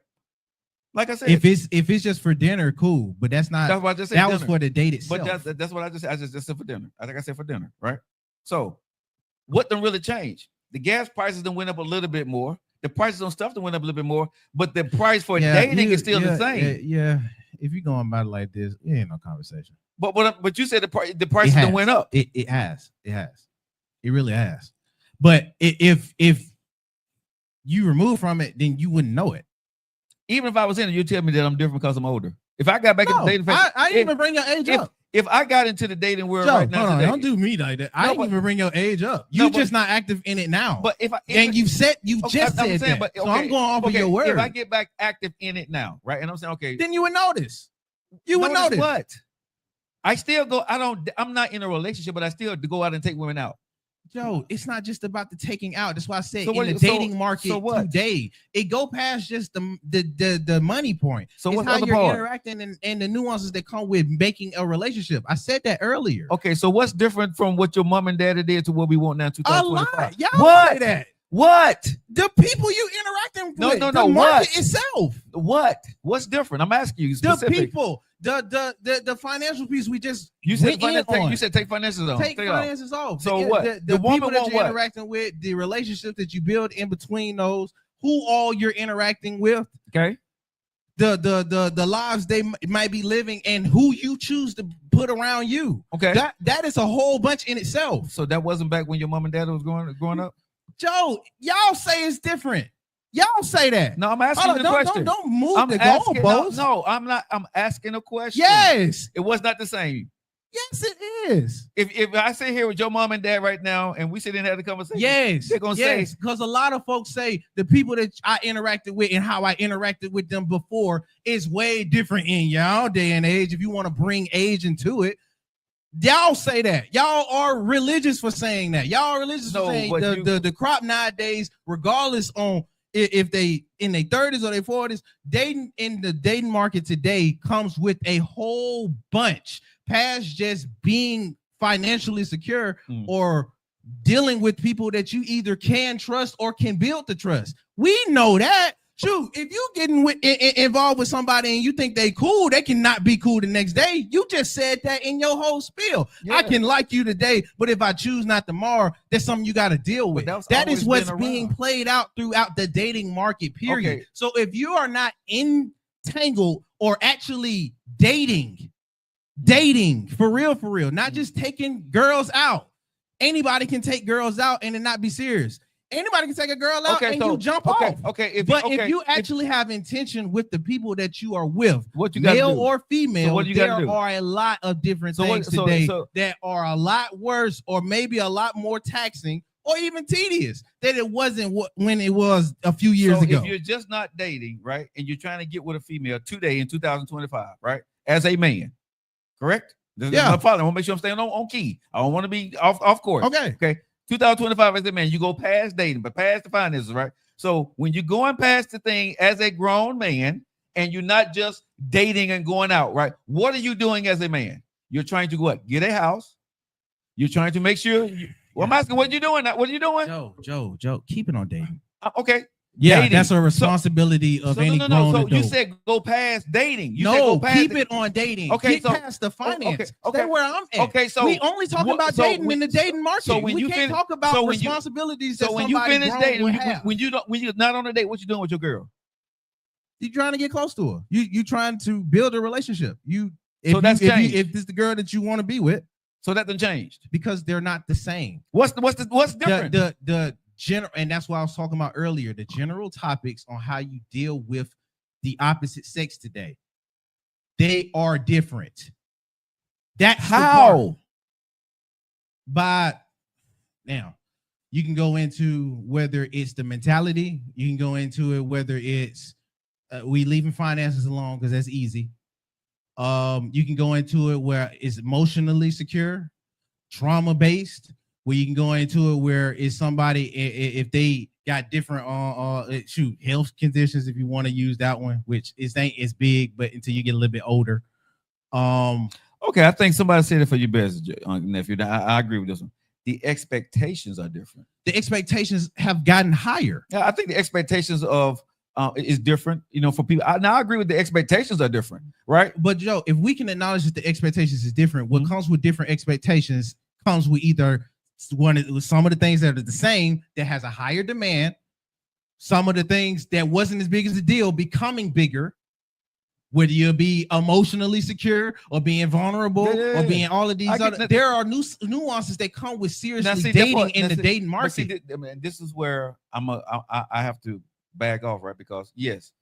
Like I said, If it's just for dinner, cool. But that's not. that's what I just said. That was dinner. for the date itself. But that's what I just said. I just said for dinner. I think I said for dinner, right? So what done really changed? The gas prices done went up a little bit more. The prices on stuff done went up a little bit more, but the price for dating is still the same. Yeah. If you're going about it like this, it ain't no conversation. But you said the prices done went up. It has. It really has. But if you remove from it, then you wouldn't know it. Even if I was in it, you'd tell me that I'm different because I'm older. If I got back in the dating phase, I didn't even bring your age up. If I got into the dating world Joe, right now, hold on, today, don't do me like that. I didn't even bring your age up. No, You but- just not active in it now. but if I and you just okay, said I'm saying, that. but, So okay, I'm going off of okay, your word. If I get back active in it now, right, and I'm saying, okay, Then you would notice. You would notice. what? I still go. I'm not in a relationship, but I still go out and take women out. Joe, it's not just about the taking out. That's why I said So in what- the so- dating market so what? today, it go past just the money point. So it's what's the how other you're part? interacting and the nuances that come with making a relationship. I said that earlier. Okay, so what's different from what your mom and daddy did to what we want now in A 2025? lot. Y'all What? say that. What? The people you interacting No, with, no, the no, market what? itself, What? What's different? I'm asking you the specific. people, the financial piece we just You said went in on. you said take finances off. Take it off. finances off. So The- what? The The woman people that want you're what? interacting with, the relationship that you build in between those, who all you're interacting with, Okay. the lives they might be living, and who you choose to put around you. Okay. That is a whole bunch in itself. So that wasn't back when your mom and dad was growing up? Joe, y'all say it's different. Y'all say that. No, I'm asking Hold you on, the question. don't move I'm the asking, goalposts. no, I'm not. I'm asking a question. Yes. It was not the same. Yes, it is. If I sit here with your mom and dad right now and we sit in and have the conversation, Yes, they're gonna yes, say, because a lot of folks say the people that I interacted with and how I interacted with them before is way different in y'all day and age. If you want to bring age into it, y'all say that. Y'all are religious for saying that. Y'all are religious No, for saying but the crop nowadays, regardless on if they in their 30s or their 40s, dating in the dating market today comes with a whole bunch past just being financially secure or dealing with people that you either can trust or can build the trust. We know that. Shoot, if you getting involved with somebody and you think they cool, they cannot be cool the next day. You just said that in your whole spiel. Yeah. I can like you today, but if I choose not tomorrow, that's something you got to deal with. That is what's being played out throughout the dating market, period. Okay. So if you are not entangled or actually dating for real, not just taking girls out. Anybody can take girls out and it not be serious. Anybody can take a girl out and you jump off. Okay. If you actually have intention with the people that you are with, what you gotta male do? or female, So what you there gotta do? are a lot of different So things what- so- today so- that are a lot worse or maybe a lot more taxing or even tedious than it wasn't when it was a few years ago. If you're just not dating, right, and you're trying to get with a female today in 2025, right, as a man, correct? Yeah. I'm following. I want to make sure I'm staying on key. I don't want to be off course. Okay. 2025 as a man, you go past dating, but past the finances, right? So when you're going past the thing as a grown man and you're not just dating and going out, right? What are you doing as a man? You're trying to what? Get a house. You're trying to make sure. I'm asking, what you doing? What are you doing? Joe, keep it on dating. Okay. Yeah, Dating. that's a responsibility of any grown So adult. you said go past dating. You said go past keep it on dating. Okay, Get so past the finance. okay, Stay where I'm at. okay, so we only talking about dating in the dating market. So when we you can't talk about responsibilities. So when you finish dating, when you're not on a date, what you doing with your girl? You trying to get close to her. You trying to build a relationship. So that's changed. If this is the girl that you want to be with, so that done changed because they're not the same. What's different? The general, and that's what I was talking about earlier. The general topics on how you deal with the opposite sex today, they are different. That's how. By now, you can go into whether it's the mentality. You can go into it whether it's we leaving finances alone because that's easy. You can go into it where it's emotionally secure. trauma based, where you can go into it where it's somebody if they got different health conditions, if you want to use that one, which it's big, but until you get a little bit older. Okay, I think somebody said it for you best, nephew. I agree with this one. The expectations are different. The expectations have gotten higher. Yeah, I think the expectations of is different, for people. I agree with the expectations are different, right? But Joe, if we can acknowledge that the expectations is different, what comes with different expectations comes with either some of the things that are the same that has a higher demand, some of the things that wasn't as big as the deal becoming bigger, whether you'll be emotionally secure or being vulnerable or being all of these other. There are nuances that come with seriously dating in the dating market. This is where I have to back off, right? Because yes,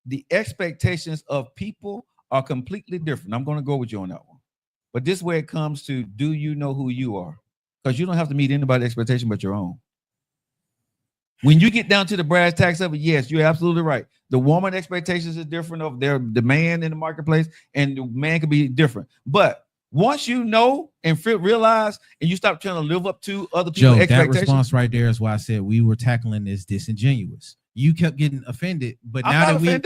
the expectations of people are completely different. I'm going to go with you on that one. But this way it comes to, do you know who you are? Because you don't have to meet anybody's expectation but your own. When you get down to the brass tacks of it, yes, you're absolutely right. The woman expectations is different of their demand in the marketplace, and the man can be different. But once you know and realize, and you stop trying to live up to other people's expectations. That response right there is why I said we were tackling this disingenuous. You kept getting offended, but now that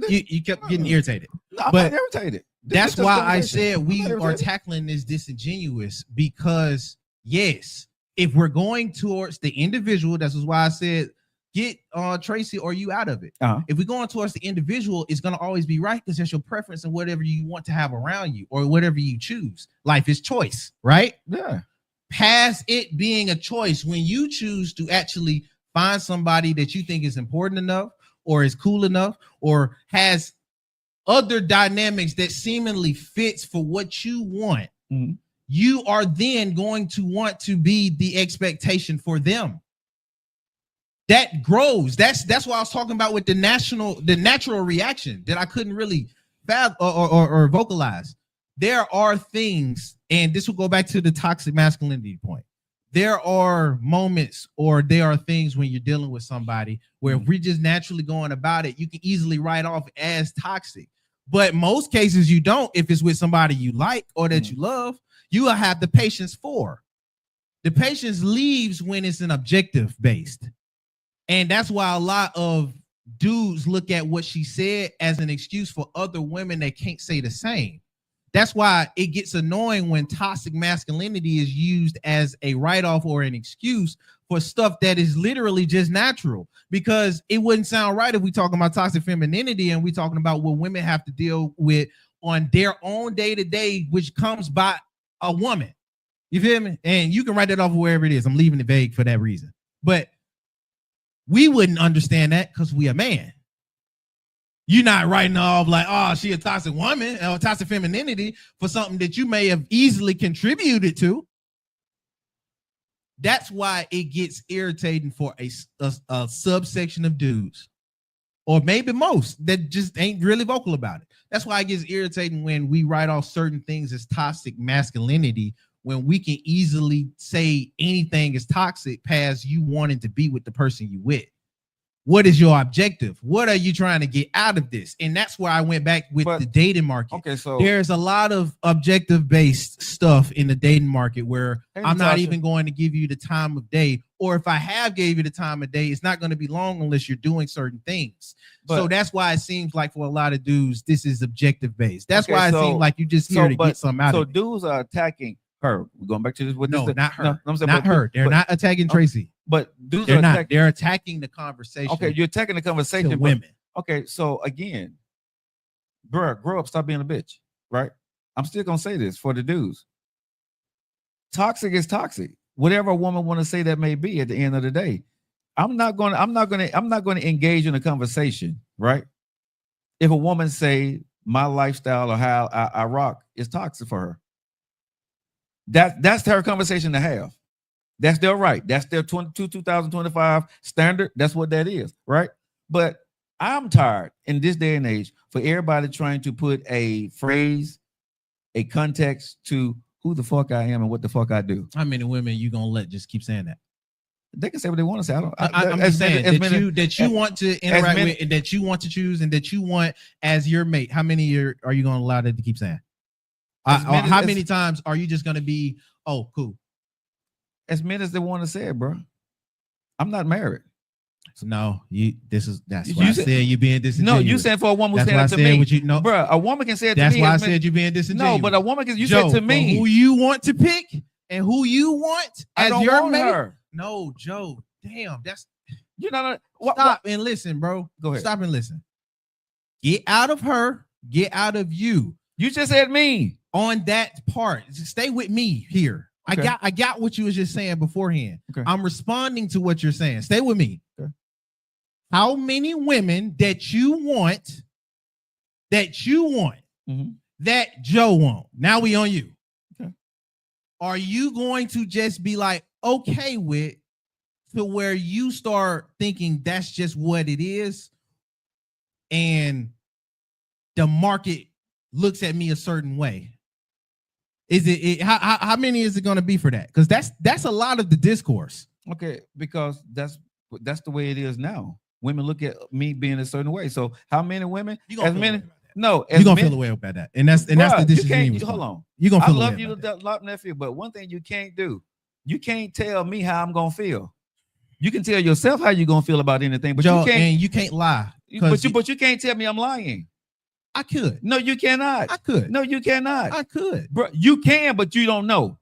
you kept getting irritated. No, I'm not irritated. That's why I said we are tackling this disingenuous, because yes, if we're going towards the individual, that's why I said get Tracy or you out of it. If we're going towards the individual, it's going to always be right because that's your preference and whatever you want to have around you or whatever you choose. Life is choice, right? Yeah. Past it being a choice, when you choose to actually find somebody that you think is important enough or is cool enough or has other dynamics that seemingly fits for what you want, you are then going to want to be the expectation for them. That grows. That's what I was talking about with the natural reaction that I couldn't really fathom or vocalize. There are things, and this will go back to the toxic masculinity point. There are moments or there are things when you're dealing with somebody where if we're just naturally going about it, you can easily write off as toxic. But most cases you don't. If it's with somebody you like or that you love, you will have the patience for. The patience leaves when it's an objective based. And that's why a lot of dudes look at what she said as an excuse for other women that can't say the same. That's why it gets annoying when toxic masculinity is used as a write-off or an excuse for stuff that is literally just natural, because it wouldn't sound right if we talking about toxic femininity and we talking about what women have to deal with on their own day-to-day, which comes by a woman. You feel me? And you can write that off wherever it is. I'm leaving it vague for that reason. But we wouldn't understand that because we a man. You're not writing off like, oh, she a toxic woman or toxic femininity for something that you may have easily contributed to. That's why it gets irritating for a subsection of dudes, or maybe most, that just ain't really vocal about it. That's why it gets irritating when we write off certain things as toxic masculinity, when we can easily say anything is toxic past you wanting to be with the person you with. What is your objective? What are you trying to get out of this? And that's where I went back with the dating market. Okay, so there's a lot of objective based stuff in the dating market where I'm not even going to give you the time of day, or if I have gave you the time of day, it's not going to be long unless you're doing certain things. So that's why it seems like for a lot of dudes, this is objective based. That's why it seems like you just here to get something out of it. So dudes are attacking her. We're going back to this. Not her. Not her. They're not attacking Tracy. But dudes they're not. They're attacking the conversation. Okay, you're attacking the conversation. To women. Okay, so again, bro, grow up. Stop being a bitch. Right? I'm still gonna say this for the dudes. Toxic is toxic. Whatever a woman want to say that may be at the end of the day, I'm not going to engage in a conversation. Right? If a woman say my lifestyle or how I rock is toxic for her, that's her conversation to have. That's their right. That's their 2025 standard. That's what that is, right? But I'm tired in this day and age for everybody trying to put a phrase, a context to who the fuck I am and what the fuck I do. How many women you gonna let just keep saying that? They can say what they want to say. I'm just saying that you want to interact with, and that you want to choose, and that you want as your mate. How many are you gonna allow that to keep saying? How many times are you just gonna be, oh, cool? As many as they want to say it, bro. I'm not married. No, that's why I said you being disingenuous. No, you said for a woman who said that to me. No, bro, a woman can say it to me. That's why I said you being disingenuous. No, but a woman can. You said to me who you want to pick and who you want as your mate. Her. No, Joe. Damn, that's you know. Stop and listen, bro. Go ahead. Stop and listen. Get out of her. Get out of you. You just said me on that part. Just stay with me here. Okay. I got what you was just saying beforehand. Okay. I'm responding to what you're saying. Stay with me. Okay. How many women that you want that Joe won't? Now we on you. Okay. Are you going to just be like okay with to where you start thinking that's just what it is, and the market looks at me a certain way? Is it how many is it going to be for that? Because that's a lot of the discourse. Okay, because that's the way it is now. Women look at me being a certain way. So how many women? As many? No, you're gonna feel away about that, and that's the decision. Hold on, you're gonna feel I love you a lot, nephew. But one thing you can't do, you can't tell me how I'm gonna feel. You can tell yourself how you're gonna feel about anything, but Joe, you can't lie. But you can't tell me I'm lying. I could. No, you cannot. I could. No, you cannot. I could. Bro, you can, but you don't know.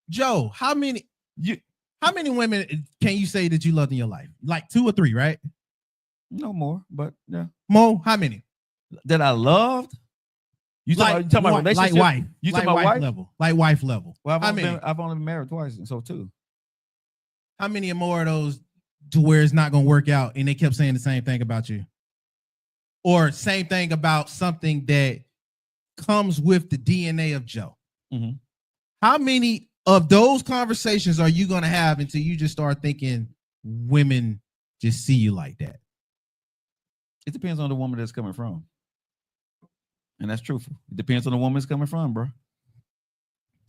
Joe, how many women can you say that you loved in your life? Like 2 or 3, right? No more, but yeah. Mo, how many? That I loved? You talking about relationship? Like wife. You talking about wife level? Like wife level. Well, I've only been married twice, so 2. How many more of those to where it's not gonna work out and they kept saying the same thing about you? Or same thing about something that comes with the DNA of Joe. Mm-hmm. How many of those conversations are you going to have until you just start thinking women just see you like that? It depends on the woman that's coming from. And that's truthful. It depends on the woman that's coming from, bro.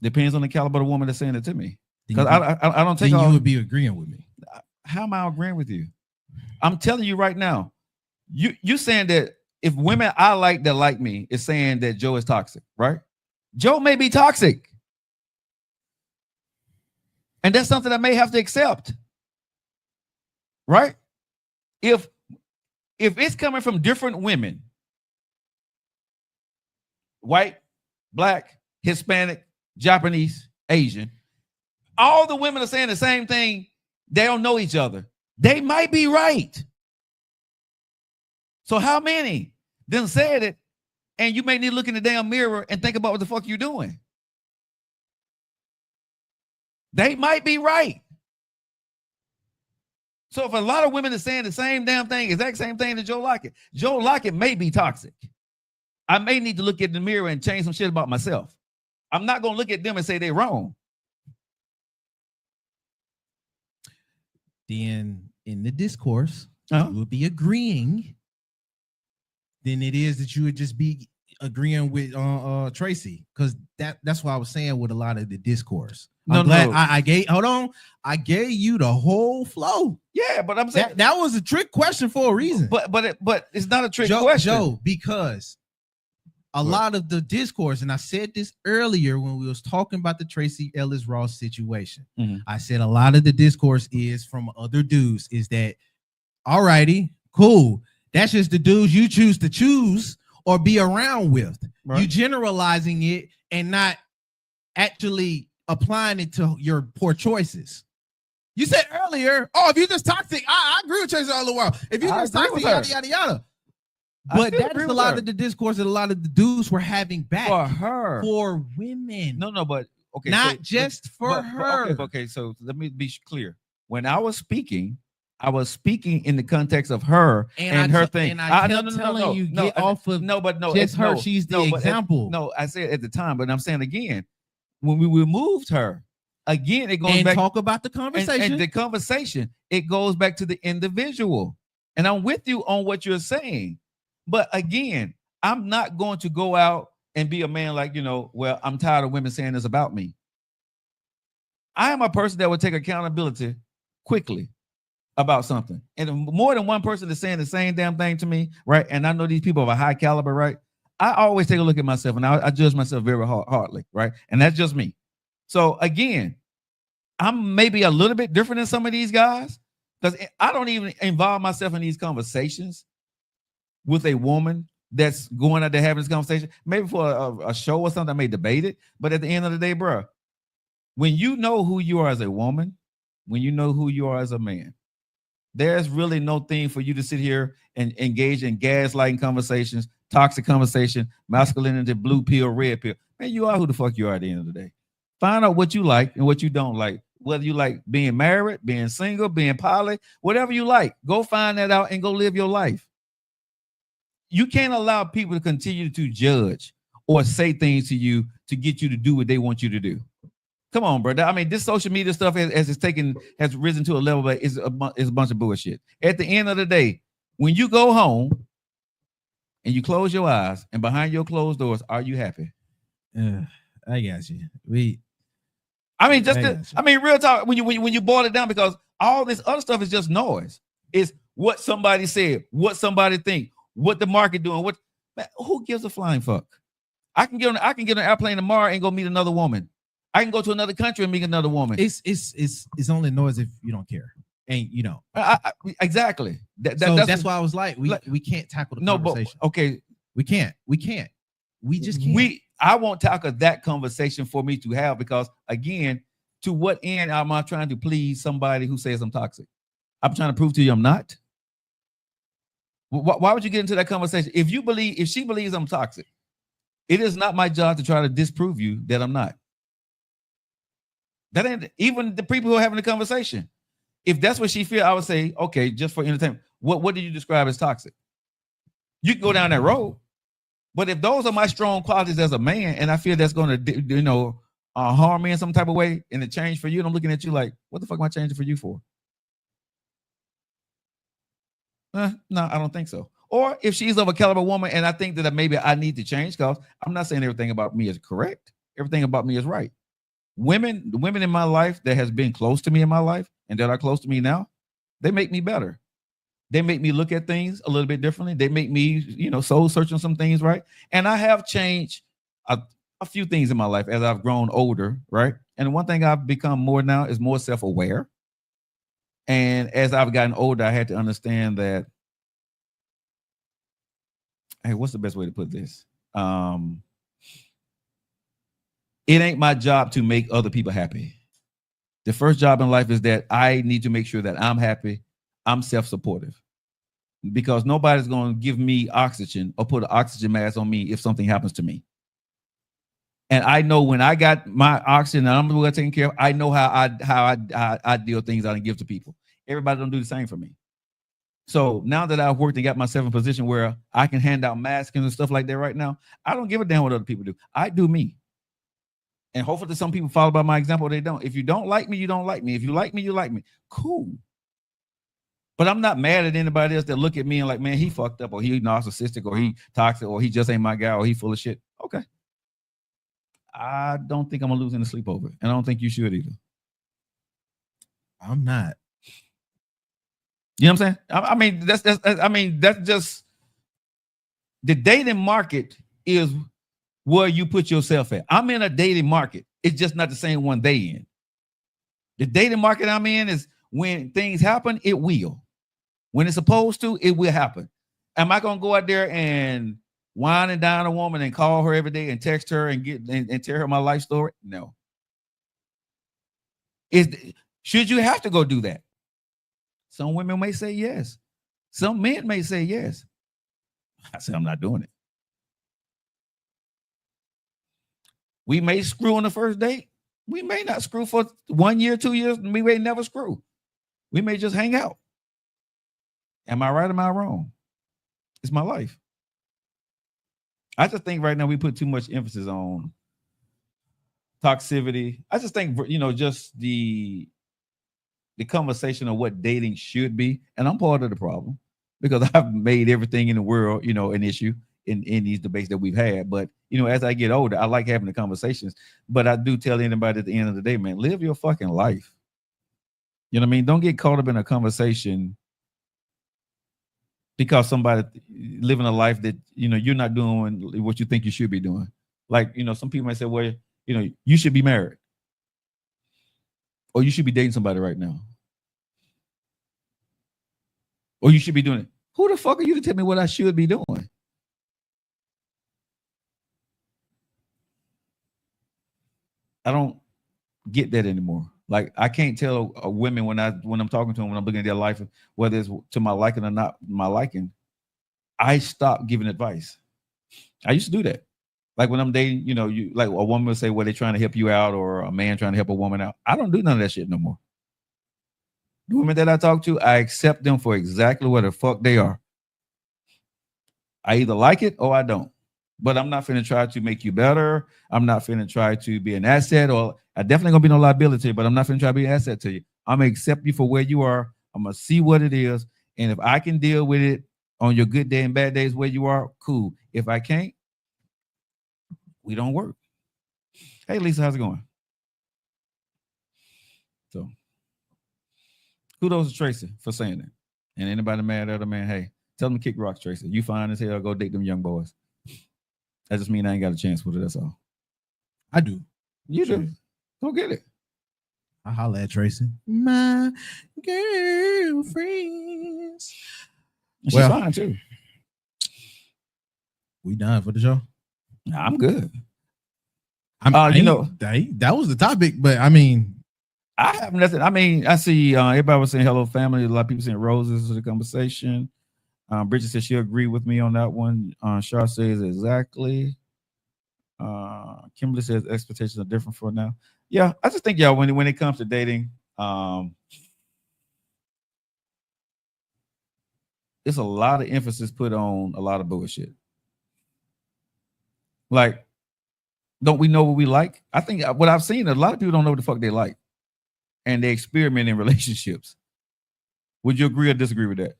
Depends on the caliber of the woman that's saying it to me. Because I don't take all. You would be agreeing with me. How am I agreeing with you? I'm telling you right now. You saying that if women I like that like me is saying that Joe is toxic, right? Joe may be toxic. And that's something I may have to accept. Right? If it's coming from different women, white, black, Hispanic, Japanese, Asian, all the women are saying the same thing. They don't know each other. They might be right. So how many then said it, and you may need to look in the damn mirror and think about what the fuck you're doing? They might be right. So if a lot of women are saying the same damn thing, exact same thing to Joe Lockett may be toxic. I may need to look in the mirror and change some shit about myself. I'm not going to look at them and say they're wrong. Then in the discourse, you would be agreeing. Then it is that you would just be agreeing with Tracy, because that's what I was saying with a lot of the discourse. I gave you the whole flow. Yeah, but I'm saying that was a trick question for a reason. But it's not a trick question, Joe, because a lot of the discourse, and I said this earlier when we was talking about the Tracy Ellis Ross situation. Mm-hmm. I said a lot of the discourse is from other dudes. Is that all righty, cool? That's just the dudes you choose or be around with. Right. You generalizing it and not actually applying it to your poor choices. You said earlier, if you're just toxic, I agree with Tracy all the while. If you're just toxic, yada, yada, yada. But that's a lot of the discourse that a lot of the dudes were having back for her, for women. No, but okay, not just for her. Okay, so let me be clear. When I was speaking in the context of her and her thing. And I kept telling you, get off of just her. She's the example. I said at the time, but I'm saying again, when we removed her, again, it goes back. And talk about the conversation. And the conversation, it goes back to the individual. And I'm with you on what you're saying. But again, I'm not going to go out and be a man like, well, I'm tired of women saying this about me. I am a person that would take accountability quickly about something. And more than one person is saying the same damn thing to me, right? And I know these people of a high caliber, right? I always take a look at myself, and I judge myself very hardly, right? And that's just me. So again, I'm maybe a little bit different than some of these guys because I don't even involve myself in these conversations with a woman that's going out there having this conversation. Maybe for a show or something, I may debate it. But at the end of the day, bro, when you know who you are as a woman, when you know who you are as a man, there's really no thing for you to sit here and engage in gaslighting conversations, toxic conversation, masculinity, blue pill, red pill. Man, you are who the fuck you are at the end of the day. Find out what you like and what you don't like. Whether you like being married, being single, being poly, whatever you like, go find that out and go live your life. You can't allow people to continue to judge or say things to you to get you to do what they want you to do. Come on, brother. I mean, this social media stuff has risen to a level that is a bunch of bullshit. At the end of the day, when you go home and you close your eyes and behind your closed doors, are you happy? I got you. Real talk. When you boil it down, because all this other stuff is just noise. It's what somebody said, what somebody think, what the market doing. Man, who gives a flying fuck? I can get on an airplane tomorrow and go meet another woman. I can go to another country and meet another woman. It's only noise if you don't care, and you know. Exactly. That's why I was like, we can't tackle the conversation. But, okay, we can't. We just can't. I won't tackle that conversation for me to have, because again, to what end am I trying to please somebody who says I'm toxic? I'm trying to prove to you I'm not. Why would you get into that conversation? If she believes I'm toxic, it is not my job to try to disprove you that I'm not. That ain't even the people who are having the conversation. If that's what she feel, I would say, okay, just for entertainment. What do you describe as toxic? You can go down that road, but if those are my strong qualities as a man, and I feel that's going to, harm me in some type of way, and it change for you, and I'm looking at you like, what the fuck am I changing for you for? No, I don't think so. Or if she's of a caliber woman, and I think that maybe I need to change, because I'm not saying everything about me is correct. Everything about me is right. The women in my life that has been close to me in my life and that are close to me now, they make me better. They make me look at things a little bit differently. They make me, soul searching some things, right? And I have changed a few things in my life as I've grown older, right? And one thing I've become more now is more self-aware. And as I've gotten older, I had to understand that, hey, what's the best way to put this? It ain't my job to make other people happy. The first job in life is that I need to make sure that I'm happy. I'm self-supportive, because nobody's going to give me oxygen or put an oxygen mask on me if something happens to me. And I know when I got my oxygen and I'm the one taking care of, I know how I deal things out and give to people. Everybody don't do the same for me. So now that I've worked and got myself in a position where I can hand out masks and stuff like that right now, I don't give a damn what other people do. I do me. And hopefully some people follow by my example, or they don't. If you don't like me, you don't like me. If you like me, you like me. Cool. But I'm not mad at anybody else that look at me and like, man, he fucked up, or he narcissistic, or he toxic, or he just ain't my guy, or he full of shit. Okay. I don't think I'm gonna lose any sleep over it. And I don't think you should either. I'm not. You know what I'm saying? That's just the dating market is where you put yourself at. I'm in a dating market. It's just not the same one they in. The dating market I'm in is when things happen, it will. When it's supposed to, it will happen. Am I gonna go out there and wine and dine a woman and call her every day and text her and and tell her my life story? No. Should you have to go do that? Some women may say yes. Some men may say yes. I said, I'm not doing it. We may screw on the first date. We may not screw for 1 year, 2 years. We may never screw. We may just hang out. Am I right or am I wrong? It's my life. I just think right now we put too much emphasis on toxicity. I just think, just the conversation of what dating should be. And I'm part of the problem because I've made everything in the world, an issue in these debates that we've had. But, as I get older, I like having the conversations. But I do tell anybody at the end of the day, man, live your fucking life. You know what I mean? Don't get caught up in a conversation because somebody living a life that you're not doing what you think you should be doing. Like some people might say, well, you should be married, or you should be dating somebody right now, or you should be doing it. Who the fuck are you to tell me what I should be doing? I don't get that anymore. Like I can't tell women when I'm talking to them, when I'm looking at their life, whether it's to my liking or not my liking. I stopped giving advice. I used to do that. Like when I'm dating, you like a woman will say, well, they're trying to help you out, or a man trying to help a woman out. I don't do none of that shit no more. The women that I talk to, I accept them for exactly what the fuck they are. I either like it or I don't. But I'm not finna try to make you better. I'm not finna try to be an asset, or I definitely gonna be no liability, but I'm not finna try to be an asset to you. I'm gonna accept you for where you are. I'm gonna see what it is. And if I can deal with it on your good day and bad days where you are, cool. If I can't, we don't work. Hey, Lisa, how's it going? So, kudos to Tracy for saying that. And anybody mad at her, man, hey, tell them to kick rocks, Tracy. You fine as hell, go date them young boys. That just means I ain't got a chance with it, that's all. I do. You do. Go get it. I holla at Tracy. My girlfriends. She's fine too. We done for the show? I'm good. That was the topic, but I mean, I have nothing. I mean, I see everybody was saying hello, family. A lot of people saying roses to the conversation. Bridget says she agreed with me on that one. Shar says exactly. Kimberly says expectations are different for now. Yeah, I just think y'all when it comes to dating, it's a lot of emphasis put on a lot of bullshit. Like, don't we know what we like? I think what I've seen, a lot of people don't know what the fuck they like, and they experiment in relationships. Would you agree or disagree with that?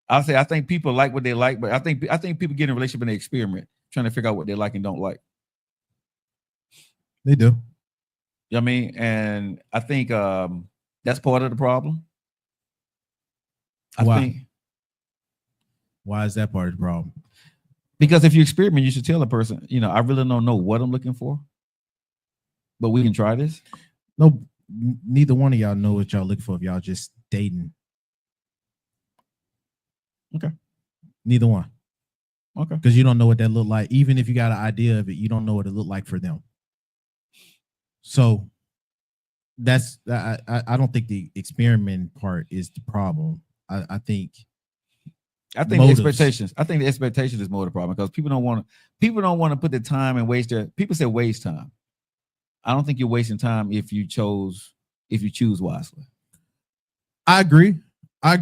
I'll say I think people like what they like, but I think people get in a relationship and they experiment, trying to figure out what they like and don't like. They do. You know what I mean? And I think that's part of the problem. Why is that part of the problem? Because if you experiment, you should tell a person, I really don't know what I'm looking for, but we can try this. No, neither one of y'all know what y'all looking for if y'all just dating. Okay. Neither one. Okay. Because you don't know what that look like. Even if you got an idea of it, you don't know what it look like for them. So that's I don't think the experiment part is the problem. I think the expectations. I think the expectation is more the problem, because people don't want to put the time and waste their. People say waste time. I don't think you're wasting time if you choose wisely. I agree. I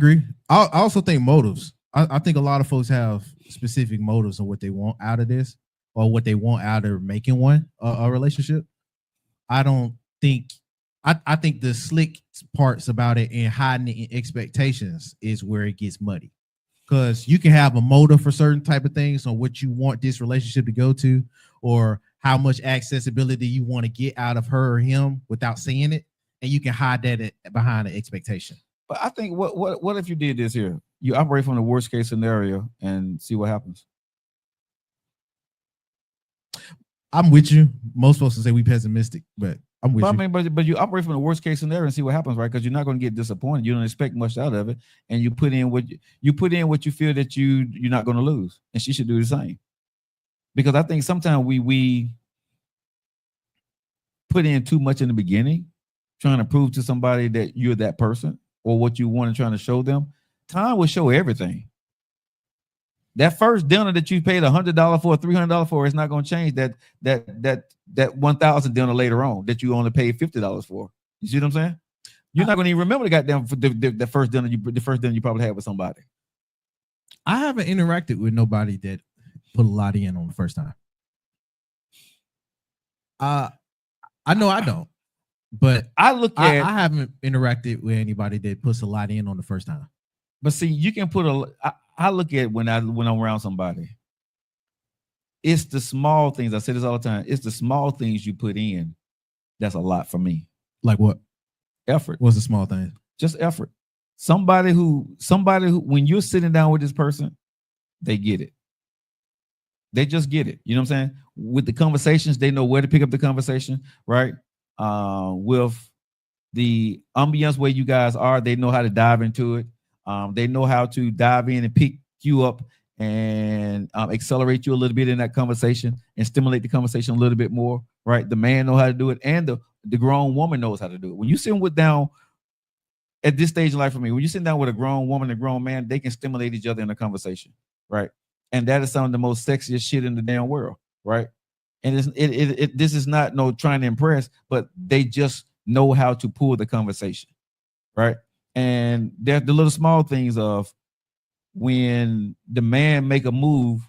also think motives. I think a lot of folks have specific motives on what they want out of this, or what they want out of making a relationship. I think the slick parts about it and hiding the expectations is where it gets muddy. Because you can have a motive for certain type of things on what you want this relationship to go to, or how much accessibility you want to get out of her or him without saying it, and you can hide that behind the expectation. But I think what if you did this here? You operate from the worst case scenario and see what happens. I'm with you. Most folks will say we pessimistic, but I'm with you. I mean, but you operate from the worst case scenario and see what happens, right? Because you're not going to get disappointed. You don't expect much out of it, and you put in what you feel that you're not going to lose, and she should do the same. Because I think sometimes we put in too much in the beginning, trying to prove to somebody that you're that person or what you want and trying to show them. Time will show everything. That first dinner that you paid $100 for, $300 for, is not going to change that 1,000 dinner later on that you only paid $50 for. You see what I'm saying? You're not going to even remember the goddamn the first dinner you probably had with somebody. I haven't interacted with nobody that put a lot in on the first time. I know I don't, but I haven't interacted with anybody that puts a lot in on the first time. But see, you can put I look at when I'm around somebody. It's the small things. I say this all the time. It's the small things you put in. That's a lot for me. Like what? Effort. What's the small thing? Just effort. Somebody who, when you're sitting down with this person, they get it. They just get it. You know what I'm saying? With the conversations, they know where to pick up the conversation, right? With the ambiance where you guys are, they know how to dive into it. They know how to dive in and pick you up and accelerate you a little bit in that conversation and stimulate the conversation a little bit more, right? The man knows how to do it, and the grown woman knows how to do it. When you sit down at this stage of life for me, when you sit down with a grown woman and a grown man, they can stimulate each other in a conversation, right? And that is some of the most sexiest shit in the damn world, right? And this is not no trying to impress, but they just know how to pull the conversation, right? And there's the little small things of when the man make a move,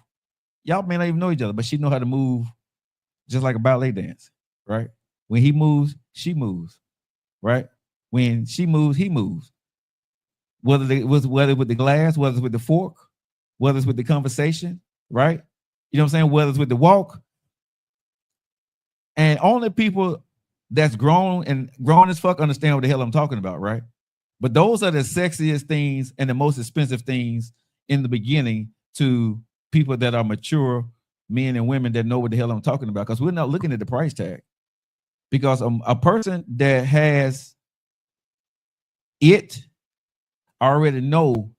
y'all may not even know each other, but she know how to move just like a ballet dance, right? When he moves, she moves, right? When she moves, he moves. Whether with the glass, whether it's with the fork, whether it's with the conversation, right? You know what I'm saying? Whether it's with the walk. And only people that's grown as fuck understand what the hell I'm talking about, right? But those are the sexiest things and the most expensive things in the beginning to people that are mature men and women that know what the hell I'm talking about, because we're not looking at the price tag. Because a person that has it already know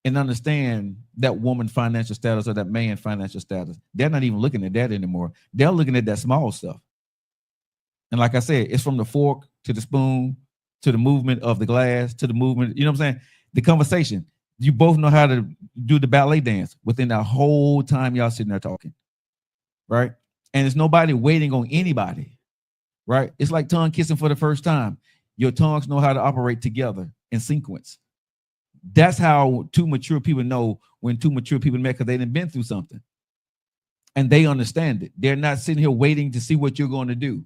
and understand that woman financial status or that man financial status. They're not even looking at that anymore. They're looking at that small stuff. And like I said, it's from the fork to the spoon to the movement of the glass to the movement. You know what I'm saying? The conversation. You both know how to do the ballet dance within that whole time y'all sitting there talking, right? And it's nobody waiting on anybody, right? It's like tongue kissing for the first time. Your tongues know how to operate together in sequence. That's how two mature people know when two mature people met, because they done been through something and they understand it. They're not sitting here waiting to see what you're going to do.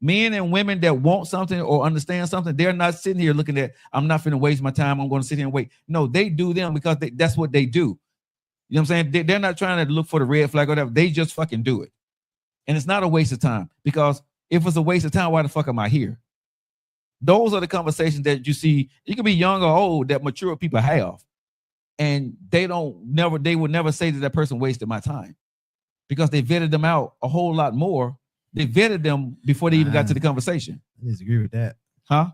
Men and women that want something or understand something, they're not sitting here looking at, I'm not finna waste my time, I'm going to sit here and wait. No, they do them because that's what they do. You know what I'm saying? They're not trying to look for the red flag or whatever. They just fucking do it. And it's not a waste of time, because if it's a waste of time, why the fuck am I here? Those are the conversations that you see. You can be young or old that mature people have. And they will never say that person wasted my time, because they vetted them out a whole lot more. They vetted them before they even got to the conversation. I disagree with that. Huh?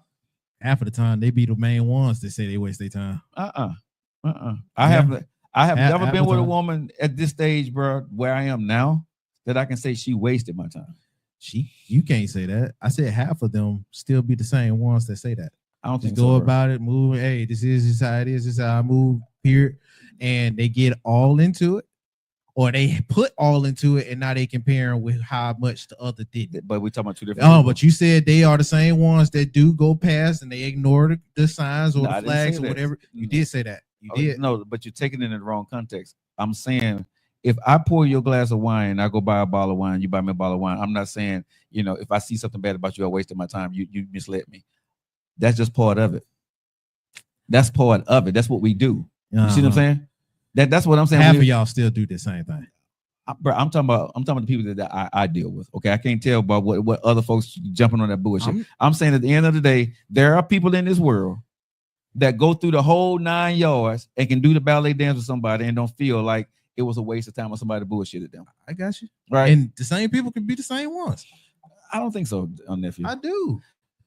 Half of the time, they be the main ones that say they waste their time. I have never been with a woman at this stage, bro, where I am now, that I can say she wasted my time. You can't say that. I said half of them still be the same ones that say that. I don't think go about it, move. Hey, this is how it is. This is how I move. Period. And they get all into it, or they put all into it, and now they comparing with how much the other did. But we're talking about two different. Oh, but you said they are the same ones that do go past and they ignore the signs or the flags or whatever. You did say that. You did. No, but you're taking it in the wrong context. I'm saying, if I pour you a glass of wine, I go buy a bottle of wine, you buy me a bottle of wine. I'm not saying, if I see something bad about you, I wasted my time. You misled me. That's just part of it. That's part of it. That's what we do. You see what I'm saying? That's what I'm saying. Half of y'all still do the same thing. Bro, I'm talking about the people that I deal with. Okay, I can't tell about what other folks jumping on that bullshit. I'm saying at the end of the day, there are people in this world that go through the whole 9 yards and can do the ballet dance with somebody and don't feel like it was a waste of time or somebody bullshitted them. I got you. Right. And the same people can be the same ones. I don't think so, nephew. I do.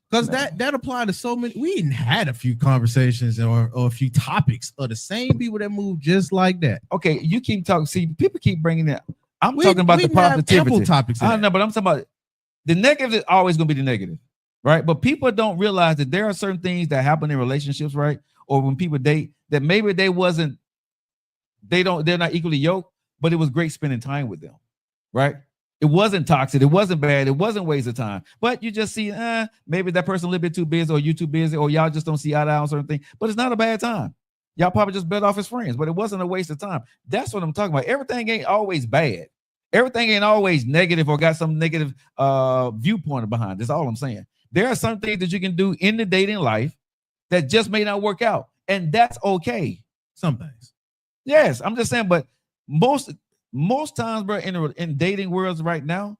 Because that applied to so many. We even had a few conversations or a few topics of the same people that move just like that. Okay, you keep talking. See, people keep bringing that. I'm talking about the positivity. Topics. I know, but I'm talking about the negative is always going to be the negative, right? But people don't realize that there are certain things that happen in relationships, right? Or when people date, that maybe they're not equally yoked, but it was great spending time with them, right? It wasn't toxic. It wasn't bad. It wasn't waste of time. But you just see, maybe that person a little bit too busy, or you too busy, or y'all just don't see eye to eye on certain things. But it's not a bad time. Y'all probably just better off as friends, but it wasn't a waste of time. That's what I'm talking about. Everything ain't always bad. Everything ain't always negative or got some negative viewpoint behind. That's all I'm saying. There are some things that you can do in the dating life that just may not work out, and that's okay. Some things. Yes, I'm just saying, but most times, bro, in dating worlds right now,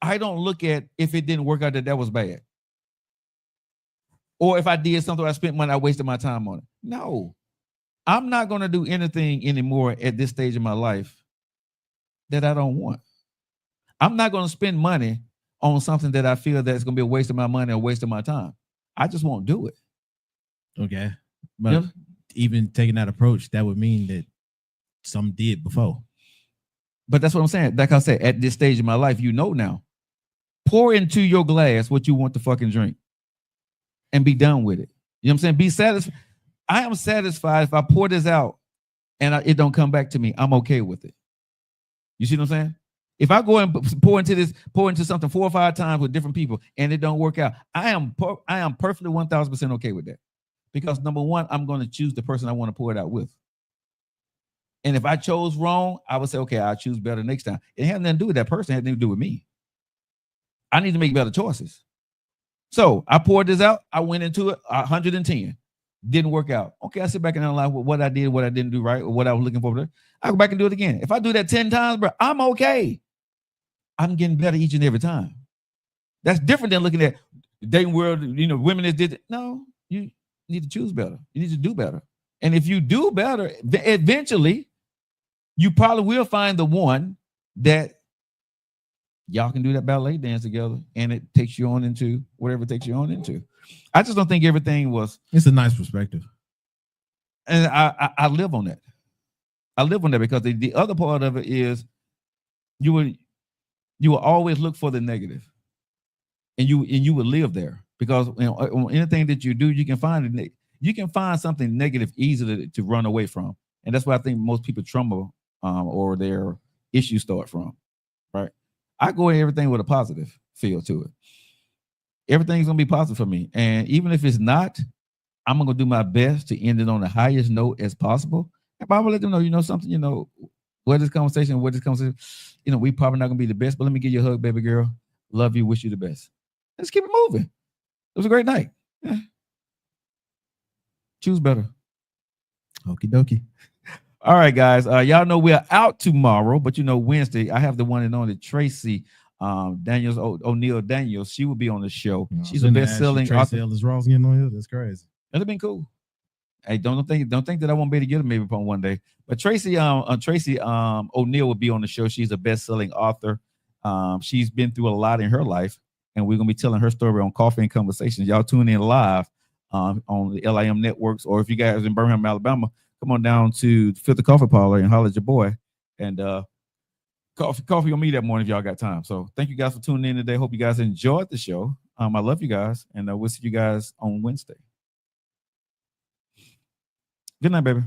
I don't look at if it didn't work out that was bad. Or if I did something, I spent money, I wasted my time on it. No, I'm not going to do anything anymore at this stage of my life that I don't want. I'm not going to spend money on something that I feel that's going to be a waste of my money or a waste of my time. I just won't do it. Okay. But even taking that approach, that would mean that some did before. But that's what I'm saying. Like I said, at this stage of my life, you know now. Pour into your glass what you want to fucking drink and be done with it. You know what I'm saying? Be satisfied. I am satisfied if I pour this out and it don't come back to me. I'm okay with it. You see what I'm saying? If I go and pour into something 4 or 5 times with different people and it don't work out, I am perfectly 1,000% okay with that. Because number one, I'm going to choose the person I want to pour it out with. And if I chose wrong, I would say, okay, I'll choose better next time. It had nothing to do with that person. It had nothing to do with me. I need to make better choices. So I poured this out. I went into it 110. Didn't work out. Okay, I sit back and analyze what I did, what I didn't do right, or what I was looking for. I go back and do it again. If I do that 10 times, bro, I'm okay. I'm getting better each and every time. That's different than looking at dating world, women that did it. No, you need to choose better. You need to do better. And if you do better, eventually, you probably will find the one that y'all can do that ballet dance together, and it takes you on into whatever it takes you on into. I just don't think everything was. It's a nice perspective, and I live on that. I live on that because the other part of it is you will always look for the negative, and you will live there because on anything that you do, you can find something negative easily to run away from, and that's why I think most people tremble or their issues start from. Right? I go in everything with a positive feel to it. Everything's gonna be positive for me, and even if it's not, I'm gonna do my best to end it on the highest note as possible. And I will let them know, something, we probably not gonna be the best, but let me give you a hug, baby girl. Love you, wish you the best. Let's keep it moving. It was a great night. Yeah. Choose better. Okie dokie. All right, guys. Y'all know we're out tomorrow, but Wednesday I have the one and only Tracy Daniels, O'Neal Daniels. She will be on the show. She's a best-selling Tracy Ellis Ross getting on here. That's crazy. That'd have been cool. Hey, don't think that I won't be able to get her maybe upon one day. But Tracy O'Neal will be on the show. She's a best-selling author. She's been through a lot in her life, and we're gonna be telling her story on Coffee and Conversations. Y'all tune in live on the LIM networks, or if you guys in Birmingham, Alabama, come on down to Filter Coffee Parlor and holler at your boy. And coffee on me that morning if y'all got time. So thank you guys for tuning in today. Hope you guys enjoyed the show. I love you guys, and we'll see you guys on Wednesday. Good night, baby.